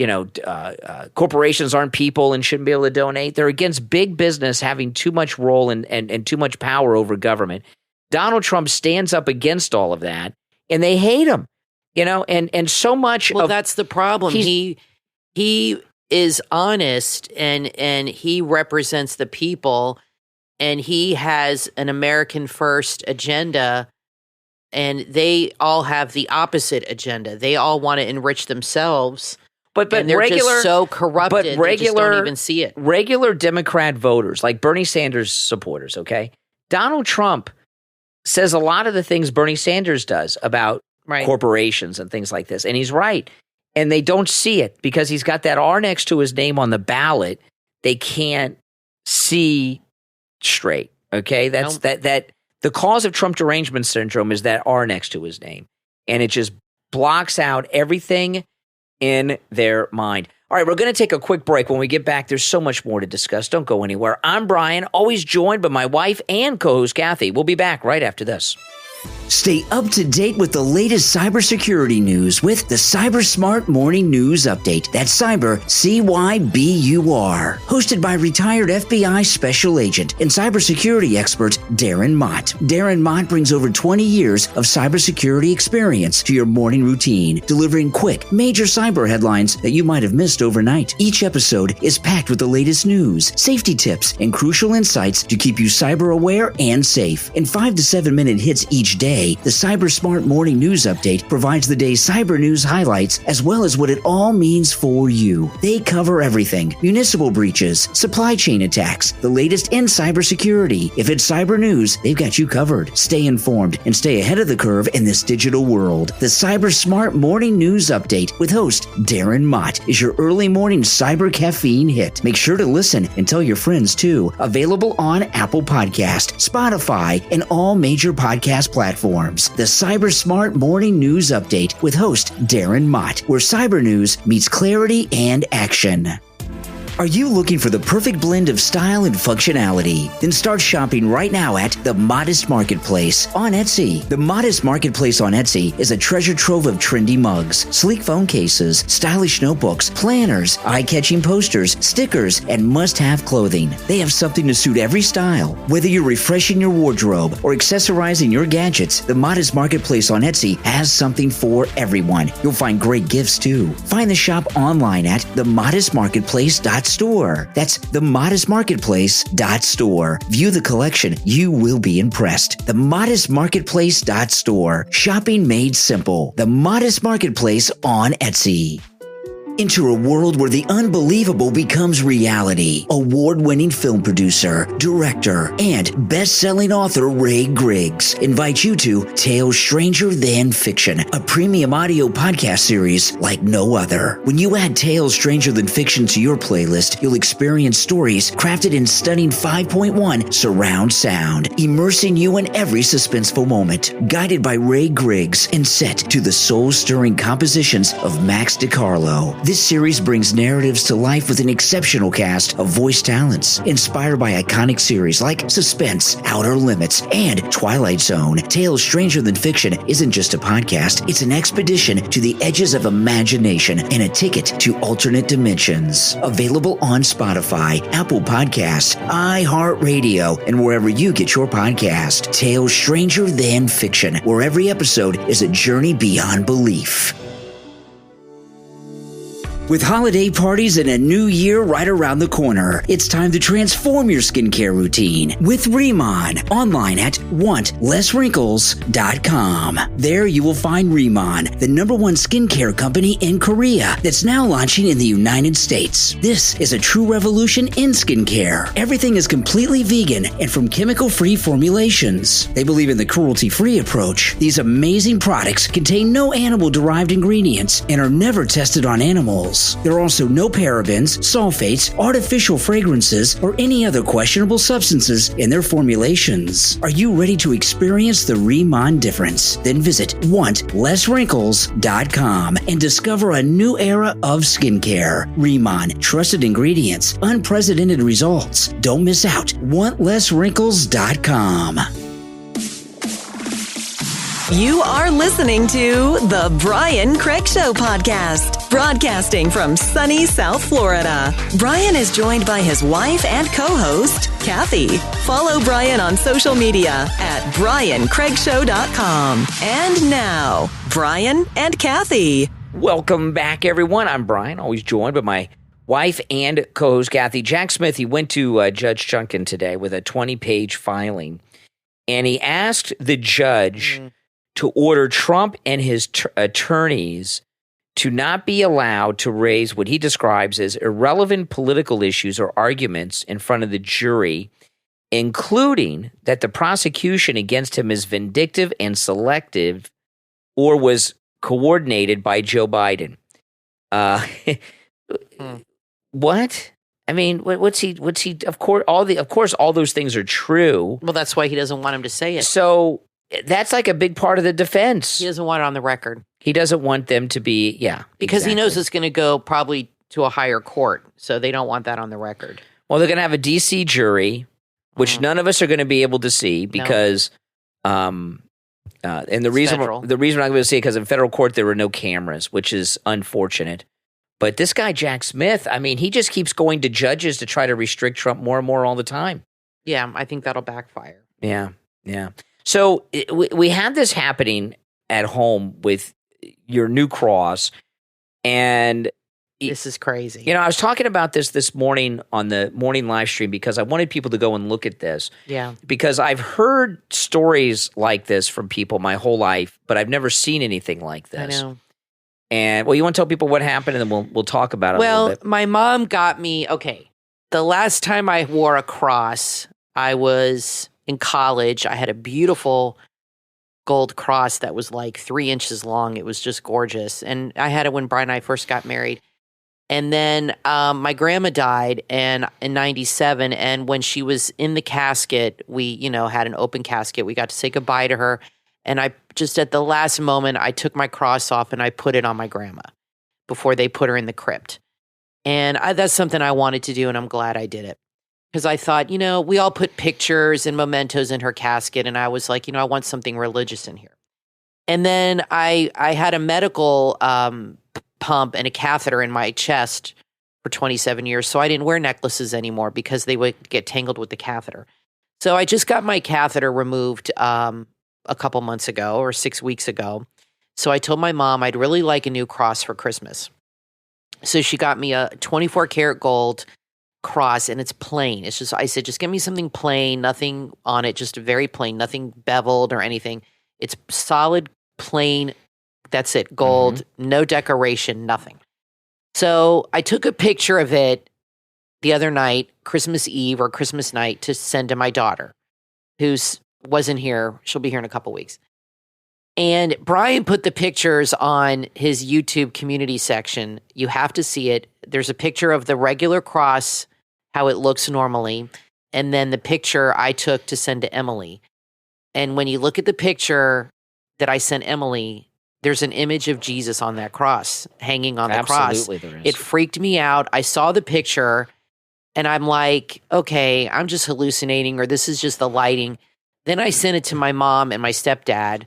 corporations aren't people and shouldn't be able to donate? They're against big business having too much role and too much power over government. Donald Trump stands up against all of that, and they hate him, and so much. Well, that's the problem. He is honest, and he represents the people, and he has an American first agenda. And they all have the opposite agenda. They all want to enrich themselves, but they're just so corrupted. They just don't even see it. Regular Democrat voters, like Bernie Sanders supporters, okay? Donald Trump says a lot of the things Bernie Sanders does about corporations and things like this, and he's right. And they don't see it because he's got that R next to his name on the ballot. They can't see straight, okay? That's that. The cause of Trump derangement syndrome is that R next to his name, and it just blocks out everything in their mind. All right, we're going to take a quick break. When we get back, there's so much more to discuss. Don't go anywhere. I'm Brian, always joined by my wife and co-host Kathy. We'll be back right after this. Stay up to date with the latest cybersecurity news with the Cyber Smart Morning News Update. That's Cyber, CYBUR. Hosted by retired FBI Special Agent and cybersecurity expert Darren Mott. Darren Mott brings over 20 years of cybersecurity experience to your morning routine, delivering quick, major cyber headlines that you might have missed overnight. Each episode is packed with the latest news, safety tips, and crucial insights to keep you cyber aware and safe in 5 to 7 minute hits each day. day. The Cyber Smart Morning News Update provides the day's cyber news highlights as well as what it all means for you. They cover everything: municipal breaches, supply chain attacks, the latest in cybersecurity. If it's cyber news, they've got you covered. Stay informed and stay ahead of the curve in this digital world. The Cyber Smart Morning News Update with host Darren Mott is your early morning cyber caffeine hit. Make sure to listen and tell your friends too. Available on Apple Podcast, Spotify, and all major podcast platforms. The Cyber Smart Morning News Update with host Darren Mott, where cyber news meets clarity and action. Are you looking for the perfect blend of style and functionality? Then start shopping right now at The Modest Marketplace on Etsy. The Modest Marketplace on Etsy is a treasure trove of trendy mugs, sleek phone cases, stylish notebooks, planners, eye-catching posters, stickers, and must-have clothing. They have something to suit every style. Whether you're refreshing your wardrobe or accessorizing your gadgets, The Modest Marketplace on Etsy has something for everyone. You'll find great gifts too. Find the shop online at themodestmarketplace.store. That's themodestmarketplace.store. View the collection. You will be impressed. Themodestmarketplace.store. Shopping made simple. The Modest Marketplace on Etsy. Enter a world where the unbelievable becomes reality. Award-winning film producer, director, and best-selling author Ray Griggs invites you to Tales Stranger Than Fiction, a premium audio podcast series like no other. When you add Tales Stranger Than Fiction to your playlist, you'll experience stories crafted in stunning 5.1 surround sound, immersing you in every suspenseful moment. Guided by Ray Griggs and set to the soul-stirring compositions of Max DiCarlo, this series brings narratives to life with an exceptional cast of voice talents. Inspired by iconic series like Suspense, Outer Limits, and Twilight Zone, Tales Stranger Than Fiction isn't just a podcast, it's an expedition to the edges of imagination and a ticket to alternate dimensions. Available on Spotify, Apple Podcasts, iHeartRadio, and wherever you get your podcast. Tales Stranger Than Fiction, where every episode is a journey beyond belief. With holiday parties and a new year right around the corner, it's time to transform your skincare routine with Rheemon, online at wantlesswrinkles.com. There you will find Rheemon, the #1 skincare company in Korea that's now launching in the United States. This is a true revolution in skincare. Everything is completely vegan and from chemical-free formulations. They believe in the cruelty-free approach. These amazing products contain no animal-derived ingredients and are never tested on animals. There are also no parabens, sulfates, artificial fragrances, or any other questionable substances in their formulations. Are you ready to experience the Rheemon difference? Then visit wantlesswrinkles.com and discover a new era of skincare. Rheemon, trusted ingredients, unprecedented results. Don't miss out. wantlesswrinkles.com. You are listening to The Brian Craig Show podcast, broadcasting from sunny South Florida. Brian is joined by his wife and co-host, Kathy. Follow Brian on social media at briancraigshow.com. And now, Brian and Kathy. Welcome back, everyone. I'm Brian, always joined by my wife and co-host, Kathy. Jack Smith, he went to Judge Chunkin today with a 20-page filing, and he asked the judge to order Trump and his attorneys to not be allowed to raise what he describes as irrelevant political issues or arguments in front of the jury, including that the prosecution against him is vindictive and selective or was coordinated by Joe Biden. What? I mean, what's he? Of course, all those things are true. Well, that's why he doesn't want him to say it. So that's like a big part of the defense. He doesn't want it on the record. He doesn't want them to be, because he knows it's going to go probably to a higher court, so they don't want that on the record. Well, they're going to have a D.C. jury, which none of us are going to be able to see because, and the reason I'm not going to see it because in federal court there were no cameras, which is unfortunate. But this guy Jack Smith, I mean, he just keeps going to judges to try to restrict Trump more and more all the time. Yeah, I think that'll backfire. Yeah. So we had this happening at home with your new cross, and This is crazy. You know, I was talking about this morning on the morning live stream because I wanted people to go and look at this. Yeah. Because I've heard stories like this from people my whole life, but I've never seen anything like this. I know. And, well, you want to tell people what happened, and then we'll talk about it a little bit. Well, my mom got me, the last time I wore a cross, I was in college. I had a beautiful gold cross that was like 3 inches long. It was just gorgeous. And I had it when Brian and I first got married. And then my grandma died in 97. And when she was in the casket, we, had an open casket. We got to say goodbye to her. And I just at the last moment, I took my cross off and I put it on my grandma before they put her in the crypt. And that's something I wanted to do. And I'm glad I did it. Because I thought, we all put pictures and mementos in her casket. And I was like, I want something religious in here. And then I had a medical pump and a catheter in my chest for 27 years. So I didn't wear necklaces anymore because they would get tangled with the catheter. So I just got my catheter removed a couple months ago or 6 weeks ago. So I told my mom I'd really like a new cross for Christmas. So she got me a 24 karat gold cross, and it's plain. I said, just give me something plain, nothing on it, just very plain, nothing beveled or anything. It's solid, plain. That's it. Gold, no decoration, nothing. So I took a picture of it the other night, Christmas Eve or Christmas night, to send to my daughter, who wasn't here. She'll be here in a couple weeks. And Brian put the pictures on his YouTube community section. You have to see it. There's a picture of the regular cross, how it looks normally, and then the picture I took to send to Emily. And when you look at the picture that I sent Emily, there's an image of Jesus on that cross, hanging on the cross. Absolutely, there is. It freaked me out. I saw the picture, and I'm like, okay, I'm just hallucinating, or this is just the lighting. Then I sent it to my mom and my stepdad,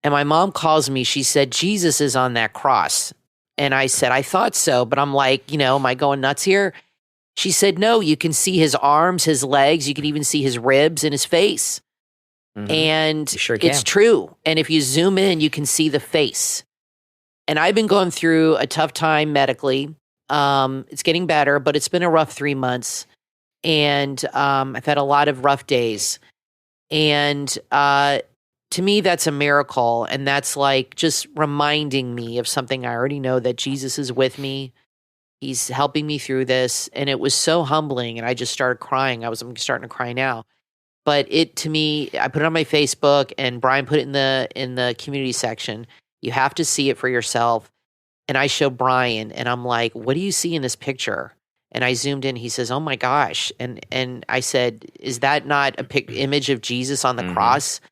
and my mom calls me. She said, Jesus is on that cross. And I said, I thought so, but I'm like, am I going nuts here? She said, no, you can see his arms, his legs. You can even see his ribs and his face. And it's true. And if you zoom in, you can see the face. And I've been going through a tough time medically. It's getting better, but it's been a rough 3 months. And I've had a lot of rough days. And to me, that's a miracle. And that's like just reminding me of something I already know, that Jesus is with me. He's helping me through this. And it was so humbling. And I just started crying. I'm starting to cry now. But to me, I put it on my Facebook, and Brian put it in the community section. You have to see it for yourself. And I showed Brian, and I'm like, what do you see in this picture? And I zoomed in. He says, oh my gosh. And I said, is that not a image of Jesus on the cross?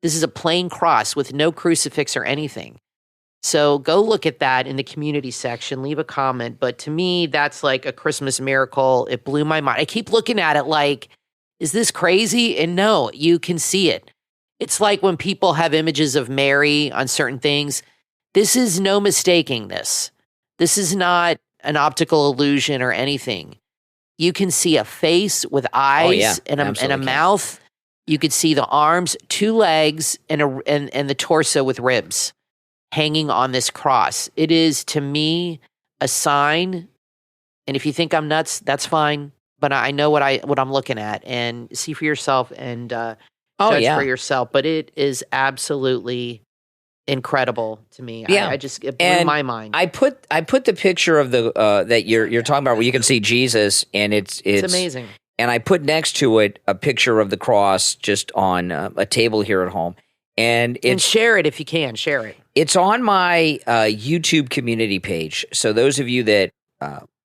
This is a plain cross with no crucifix or anything. So go look at that in the community section, leave a comment. But to me, that's like a Christmas miracle. It blew my mind. I keep looking at it like, is this crazy? And no, you can see it. It's like when people have images of Mary on certain things. This is no mistaking this. This is not an optical illusion or anything. You can see a face with eyes and a mouth. You could see the arms, 2 legs, and the torso with ribs hanging on this cross. It is, to me, a sign. And if you think I'm nuts, that's fine. But I know what I'm looking at, and see for yourself and judge for yourself. But it is absolutely incredible to me. Yeah, it blew my mind. I put the picture of the that you're talking about, where you can see Jesus, and it's amazing. And I put next to it a picture of the cross just on a table here at home, and share it if you can. Share it. It's on my YouTube community page. So those of you that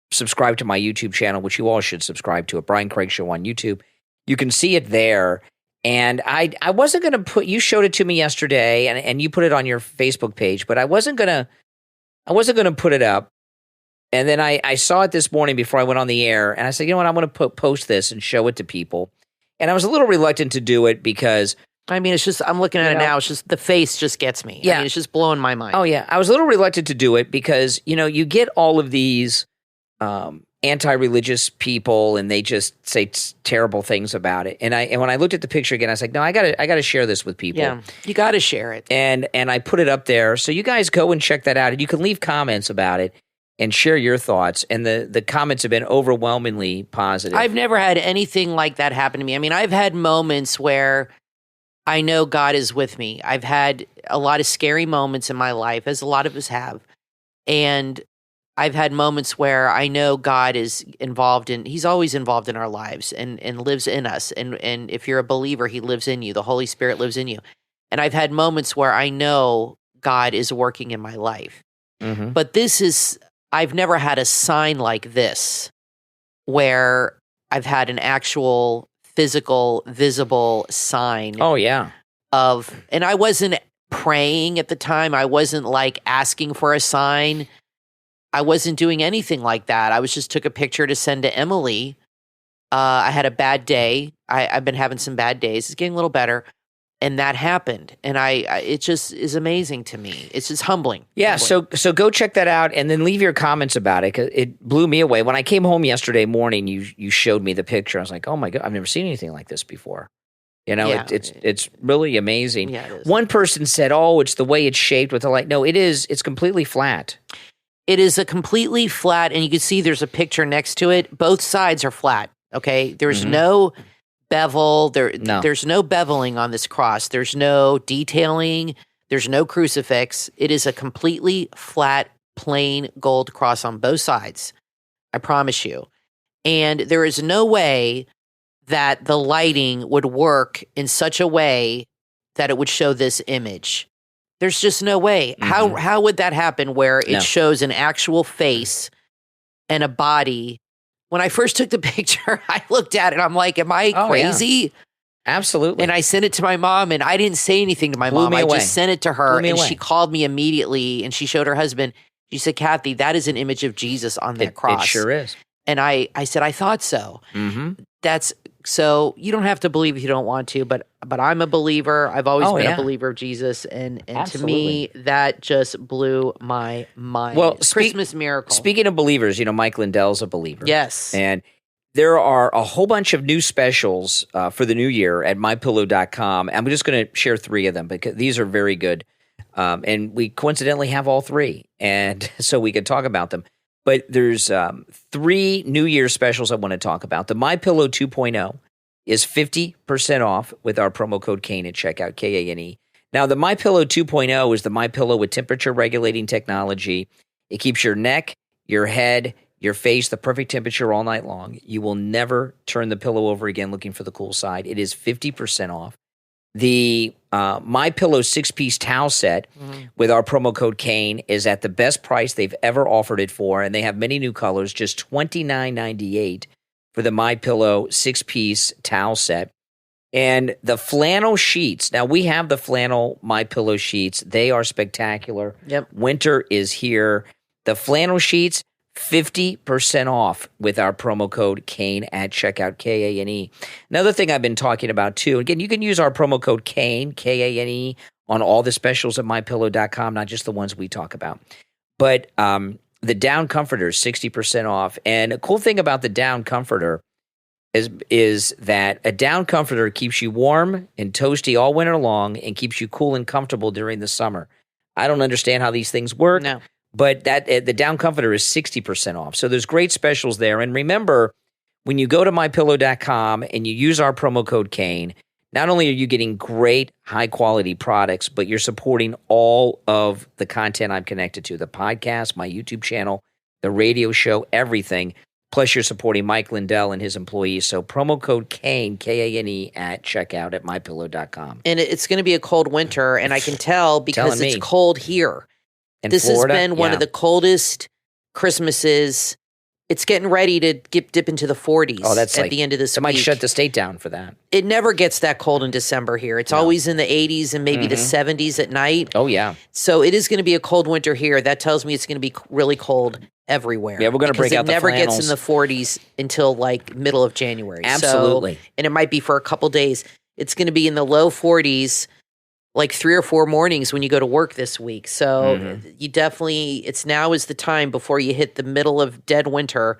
subscribe to my YouTube channel, which you all should subscribe to, Brian Craig Show on YouTube, you can see it there. And I wasn't going to you showed it to me yesterday, and you put it on your Facebook page, but I wasn't going to put it up. And then I saw it this morning before I went on the air, and I said, you know what, I'm going to post this and show it to people. And I was a little reluctant to do it because, I mean, it's just, I'm looking at it now. It's just, the face just gets me. Yeah. I mean, it's just blowing my mind. Oh yeah. I was a little reluctant to do it because, you get all of these anti-religious people, and they just say terrible things about it. And when I looked at the picture again, I was like, no, I gotta share this with people. Yeah, you got to share it. And I put it up there. So you guys go and check that out, and you can leave comments about it. and share your thoughts. And the comments have been overwhelmingly positive. I've never had anything like that happen to me. I mean, I've had moments where I know God is with me. I've had a lot of scary moments in my life, as a lot of us have. And I've had moments where I know God is involved he's always involved in our lives and lives in us. And if you're a believer, he lives in you. The Holy Spirit lives in you. And I've had moments where I know God is working in my life. Mm-hmm. But I've never had a sign like this where I've had an actual physical, visible sign. Oh, yeah. And I wasn't praying at the time. I wasn't like asking for a sign. I wasn't doing anything like that. I just took a picture to send to Emily. I had a bad day. I've been having some bad days. It's getting a little better. And that happened. And it just is amazing to me. It's just humbling. Yeah, humbling. So go check that out and then leave your comments about it, because it blew me away. When I came home yesterday morning, you showed me the picture. I was like, oh my God, I've never seen anything like this before. You know, yeah. It's really amazing. Yeah, it is. One person said, oh, it's the way it's shaped with the light. No, it is. It's completely flat. It is a completely flat, and you can see there's a picture next to it. Both sides are flat, okay? There's no bevel. There's no beveling on this cross. There's no detailing. There's no crucifix. It is a completely flat, plain gold cross on both sides. I promise you. And there is no way that the lighting would work in such a way that it would show this image. There's just no way. How would that happen where it shows an actual face and a body? When I first took the picture, I looked at it. I'm like, am I crazy? Yeah. Absolutely. And I sent it to my mom, and I didn't say anything to my mom. I just sent it to her, and she called me immediately, and she showed her husband. She said, Kathy, that is an image of Jesus on that cross. It sure is. And I said, I thought so. So you don't have to believe if you don't want to, but I'm a believer. I've always been a believer of Jesus, and to me, that just blew my mind. Well, Christmas miracle. Speaking of believers, Mike Lindell's a believer. Yes. And there are a whole bunch of new specials for the new year at MyPillow.com. I'm just going to share 3 of them because these are very good. And we coincidentally have all 3, and so we could talk about them. But there's 3 New Year's specials I want to talk about. The MyPillow 2.0 is 50% off with our promo code Kane at checkout, Kane. Now, the MyPillow 2.0 is the MyPillow with temperature regulating technology. It keeps your neck, your head, your face the perfect temperature all night long. You will never turn the pillow over again looking for the cool side. It is 50% off. The MyPillow 6-piece towel set with our promo code Kane is at the best price they've ever offered it for, and they have many new colors, just $29.98 for the MyPillow 6-piece towel set. And the flannel sheets. Now, we have the flannel MyPillow sheets. They are spectacular. Yep. Winter is here. The flannel sheets, 50% off with our promo code Kane at checkout, Kane. Another thing I've been talking about too, again, you can use our promo code Kane, Kane, on all the specials at MyPillow.com, not just the ones we talk about. But the down comforter is 60% off. And a cool thing about the down comforter is that a down comforter keeps you warm and toasty all winter long and keeps you cool and comfortable during the summer. I don't understand how these things work. No. But the down comforter is 60% off. So there's great specials there. And remember, when you go to MyPillow.com and you use our promo code Kane, not only are you getting great high-quality products, but you're supporting all of the content I'm connected to, the podcast, my YouTube channel, the radio show, everything. Plus, you're supporting Mike Lindell and his employees. So promo code Kane, Kane, at checkout at MyPillow.com. And it's going to be a cold winter, and I can tell because it's cold here. This Florida, has been one of the coldest Christmases. It's getting ready to dip into the 40s at the end of this week. They might shut the state down for that. It never gets that cold in December here. It's always in the 80s and maybe the 70s at night. Oh, yeah. So it is going to be a cold winter here. That tells me it's going to be really cold everywhere. Yeah, we're going to break out the flannels. It never gets in the 40s until like middle of January. Absolutely. So, and it might be for a couple days. It's going to be in the low 40s like 3 or 4 mornings when you go to work this week. So you definitely, now is the time before you hit the middle of dead winter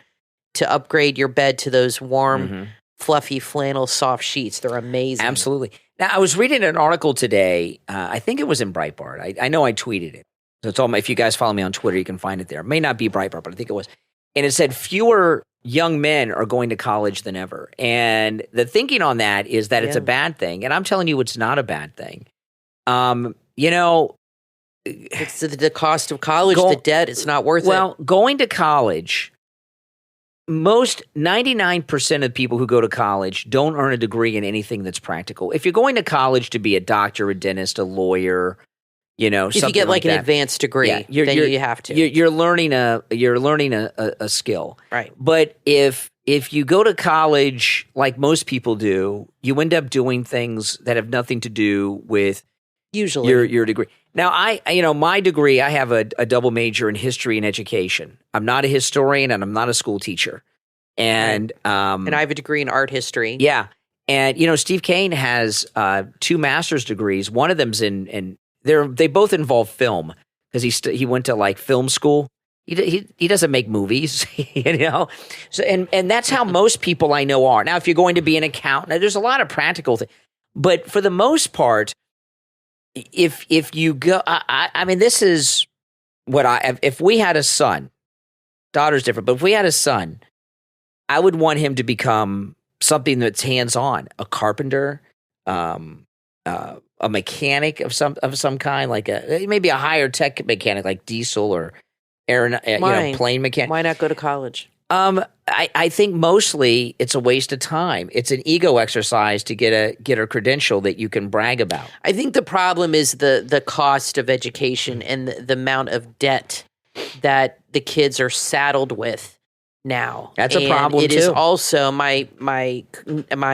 to upgrade your bed to those warm, fluffy flannel soft sheets. They're amazing. Absolutely. Now, I was reading an article today. I think it was in Breitbart. I know I tweeted it. So it's all if you guys follow me on Twitter, you can find it there. It may not be Breitbart, but I think it was. And it said fewer young men are going to college than ever. And the thinking on that is that it's a bad thing. And I'm telling you, it's not a bad thing. It's the cost of college, the debt. It's not worth it. Well, going to college, 99% of people who go to college don't earn a degree in anything that's practical. If you're going to college to be a doctor, a dentist, a lawyer, if you get like an that, advanced degree, then you have to. You're learning a skill, right? But if you go to college like most people do, you end up doing things that have nothing to do with usually your degree. Now, my degree, I have a double major in history and education. I'm not a historian and I'm not a school teacher, and I have a degree in art history. Yeah, and Steve Kane has 2 master's degrees. One of them's in they both involve film because he went to like film school. He doesn't make movies, So and that's how most people I know are. Now, if you're going to be an accountant, there's a lot of practical things, but for the most part, if you go, I mean, this is what if we had a son, daughter's different, but if we had a son, I would want him to become something that's hands-on, a carpenter, a mechanic of some kind, like maybe a higher tech mechanic, like diesel or plane mechanic. Why not go to college? I think mostly it's a waste of time. It's an ego exercise to get a credential that you can brag about. I think the problem is the cost of education and the amount of debt that the kids are saddled with now. That's a problem too. It too. is also my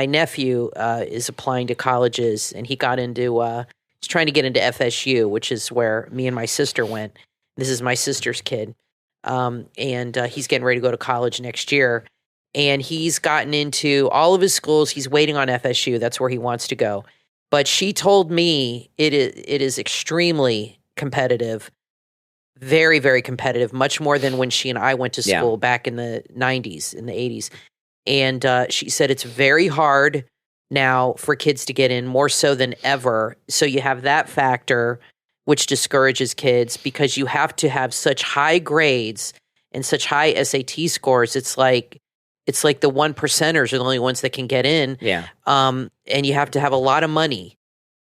nephew is applying to colleges, and he got into he's trying to get into FSU, which is where me and my sister went. This is my sister's kid. And he's getting ready to go to college next year. And he's gotten into all of his schools. He's waiting on FSU. That's where he wants to go. But she told me it is extremely competitive, very, very competitive, much more than when she and I went to school back in the 90s, in the 80s. And she said it's very hard now for kids to get in, more so than ever. So you have that factor, which discourages kids because you have to have such high grades and such high SAT scores. It's like the 1%ers are the only ones that can get in. Yeah. And you have to have a lot of money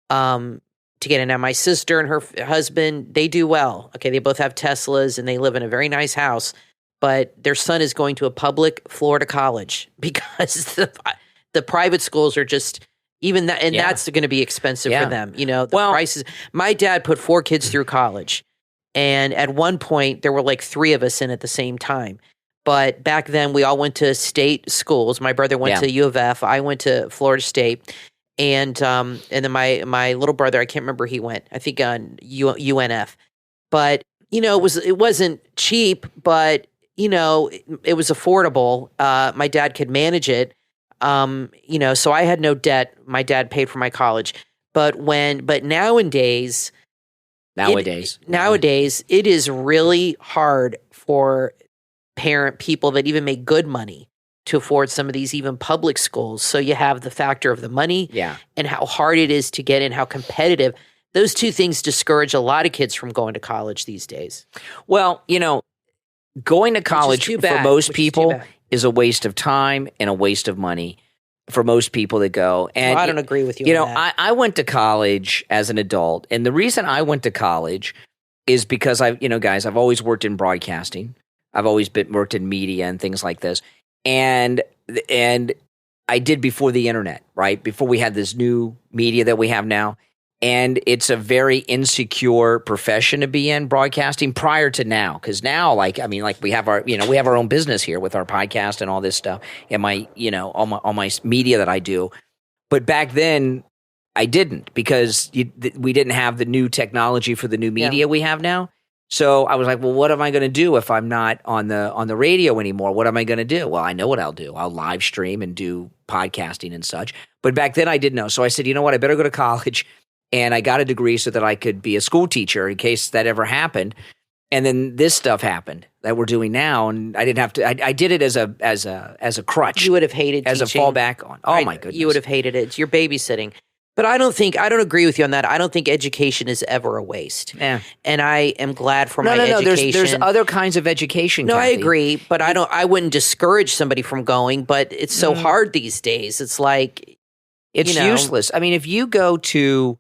to get in. Now, my sister and her husband, they do well. Okay, they both have Teslas and they live in a very nice house, but their son is going to a public Florida college because the private schools are just... Even that, and that's going to be expensive for them. The prices. My dad put 4 kids through college, and at one point there were like 3 of us in at the same time. But back then we all went to state schools. My brother went to U of F. I went to Florida State, and then my little brother, I can't remember, he went. I think on UNF. But it wasn't cheap, but it was affordable. My dad could manage it. So I had no debt. My dad paid for my college. But nowadays, it is really hard for people that even make good money to afford some of these even public schools. So you have the factor of the money and how hard it is to get in, how competitive. Those two things discourage a lot of kids from going to college these days. Well, going to college for most people is a waste of time and a waste of money for most people that go. And I don't agree with you on that. I went to college as an adult, and the reason I went to college is because I've always worked in broadcasting. I've always worked in media and things like this. And I did before the internet, right? Before we had this new media that we have now. And it's a very insecure profession to be in, broadcasting, prior to now. Because now, we have our own business here with our podcast and all this stuff, and all my media that I do. But back then, I didn't, because we didn't have the new technology for the new media we have now. So I was like, well, what am I going to do if I'm not on the radio anymore? What am I going to do? Well, I know what I'll do. I'll live stream and do podcasting and such. But back then, I didn't know. So I said, you know what? I better go to college. And I got a degree so that I could be a school teacher in case that ever happened. And then this stuff happened that we're doing now, and I didn't have to. I did it as a crutch. You would have hated as teaching. A fallback on. Oh my goodness, you would have hated it. It's your babysitting. But I don't agree with you on that. I don't think education is ever a waste. Yeah. And I am glad for my No. education. There's other kinds of education. No, Kathy. I agree, but I wouldn't discourage somebody from going, but it's so hard these days. It's like it's useless. I mean, if you go to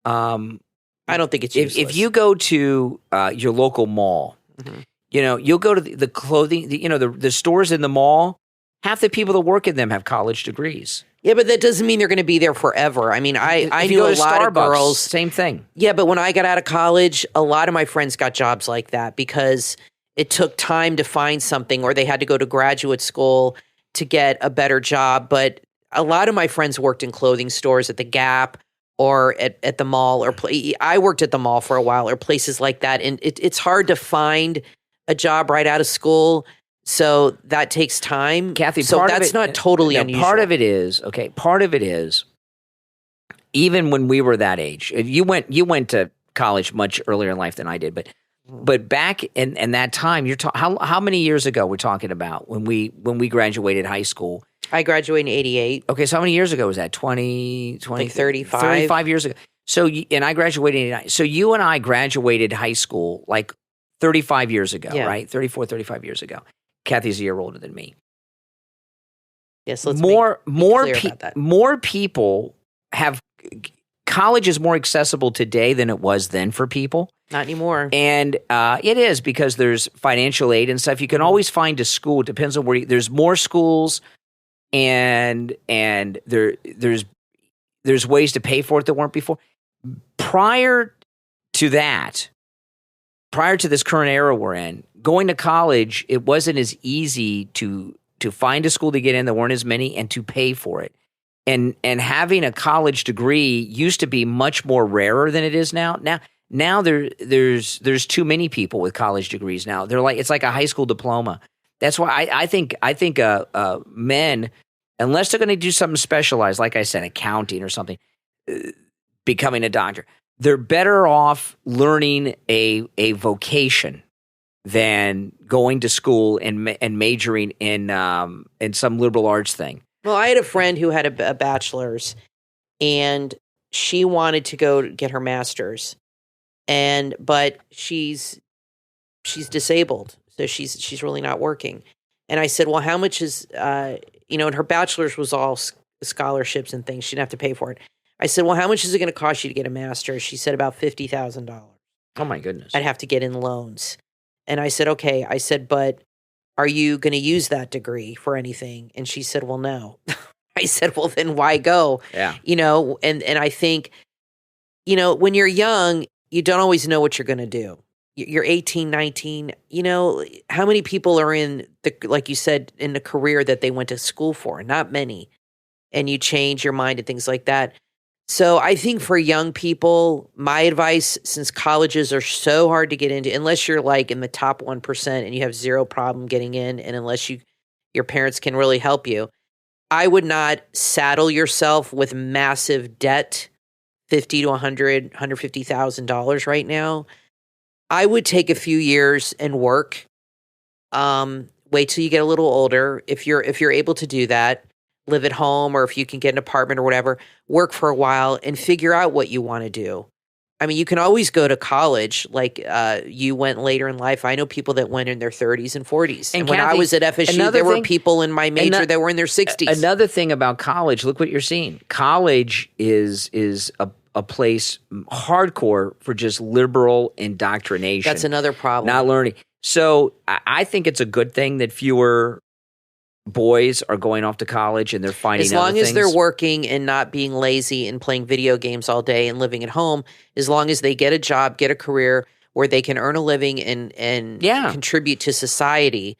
I don't think it's useless. If you go to your local mall, you'll go to the clothing, the stores in the mall, half the people that work in them have college degrees. Yeah, but that doesn't mean they're going to be there forever. I mean, I knew a lot Starbucks, of girls. Same thing. Yeah, but when I got out of college, a lot of my friends got jobs like that because it took time to find something, or they had to go to graduate school to get a better job. But a lot of my friends worked in clothing stores at the Gap or at the mall, or I worked at the mall for a while, or places like that. And it's hard to find a job right out of school. So that takes time. Kathy, so that's not totally unusual. Part of it is, even when we were that age, you went to college much earlier in life than I did, but back in that time, how many years ago we're talking about when we graduated high school? I graduated in 88. Okay, so how many years ago was that? 20 like 35. 35 years ago. So, and I graduated in 89. So you and I graduated high school like 35 years ago, right? 34, 35 years ago. Kathy's a year older than me. Yes, let's more about that. More people have college is more accessible today than it was then for people. Not anymore. And it is because there's financial aid and stuff. You can always find a school. It depends on where there's more schools, and there's ways to pay for it that weren't before. Prior to this current era we're in, going to college, it wasn't as easy to find a school to get in. There weren't as many, and to pay for it. And having a college degree used to be much more rarer than it is now. Now there's too many people with college degrees now. It's like a high school diploma. That's why I think men, unless they're going to do something specialized, like I said, accounting or something, becoming a doctor, they're better off learning a vocation than going to school and majoring in some liberal arts thing. Well, I had a friend who had a bachelor's, and she wanted to go get her master's, but she's disabled, so she's really not working. And I said, well, how much is and her bachelor's was all scholarships and things. She didn't have to pay for it. I said, well, how much is it going to cost you to get a master's? She said about $50,000. Oh my goodness! I'd have to get in loans. And I said, okay. I said, but are you going to use that degree for anything? And she said, well, no. I said, well, then why go? Yeah. And I think, when you're young, you don't always know what you're going to do. You're 18, 19, how many people are in like you said, in the career that they went to school for? Not many. And you change your mind and things like that. So I think for young people, my advice, since colleges are so hard to get into, unless you're like in the top 1% and you have zero problem getting in, and unless your parents can really help you, I would not saddle yourself with massive debt, $50,000 to $150,000 right now. I would take a few years and work. Wait till you get a little older. If you're able to do that, live at home, or if you can get an apartment or whatever, work for a while and figure out what you want to do. I mean, you can always go to college like you went later in life. I know people that went in their 30s and 40s. And when Kathy, I was at FSU, there were people in my major that were in their 60s. Another thing about college, look what you're seeing. College is a place hardcore for just liberal indoctrination. That's another problem. Not learning. So I think it's a good thing that fewer boys are going off to college and they're finding other things. As long as they're working and not being lazy and playing video games all day and living at home, as long as they get a job, get a career where they can earn a living and contribute to society,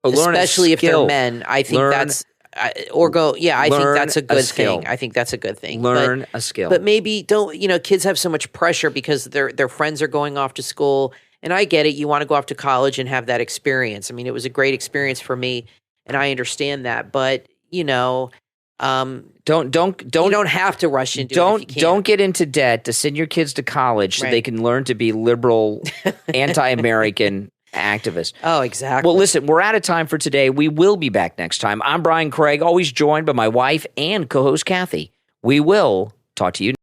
especially if they're men, I think that's I think that's a good thing. I think that's a good thing. Learn a skill. But maybe don't, kids have so much pressure because their friends are going off to school. And I get it. You want to go off to college and have that experience. I mean, it was a great experience for me. And I understand that, but don't have to rush into it. Don't get into debt to send your kids to college so they can learn to be liberal, anti-American activists. Oh, exactly. Well, listen, we're out of time for today. We will be back next time. I'm Brian Craig, always joined by my wife and co-host Kathy. We will Talk to you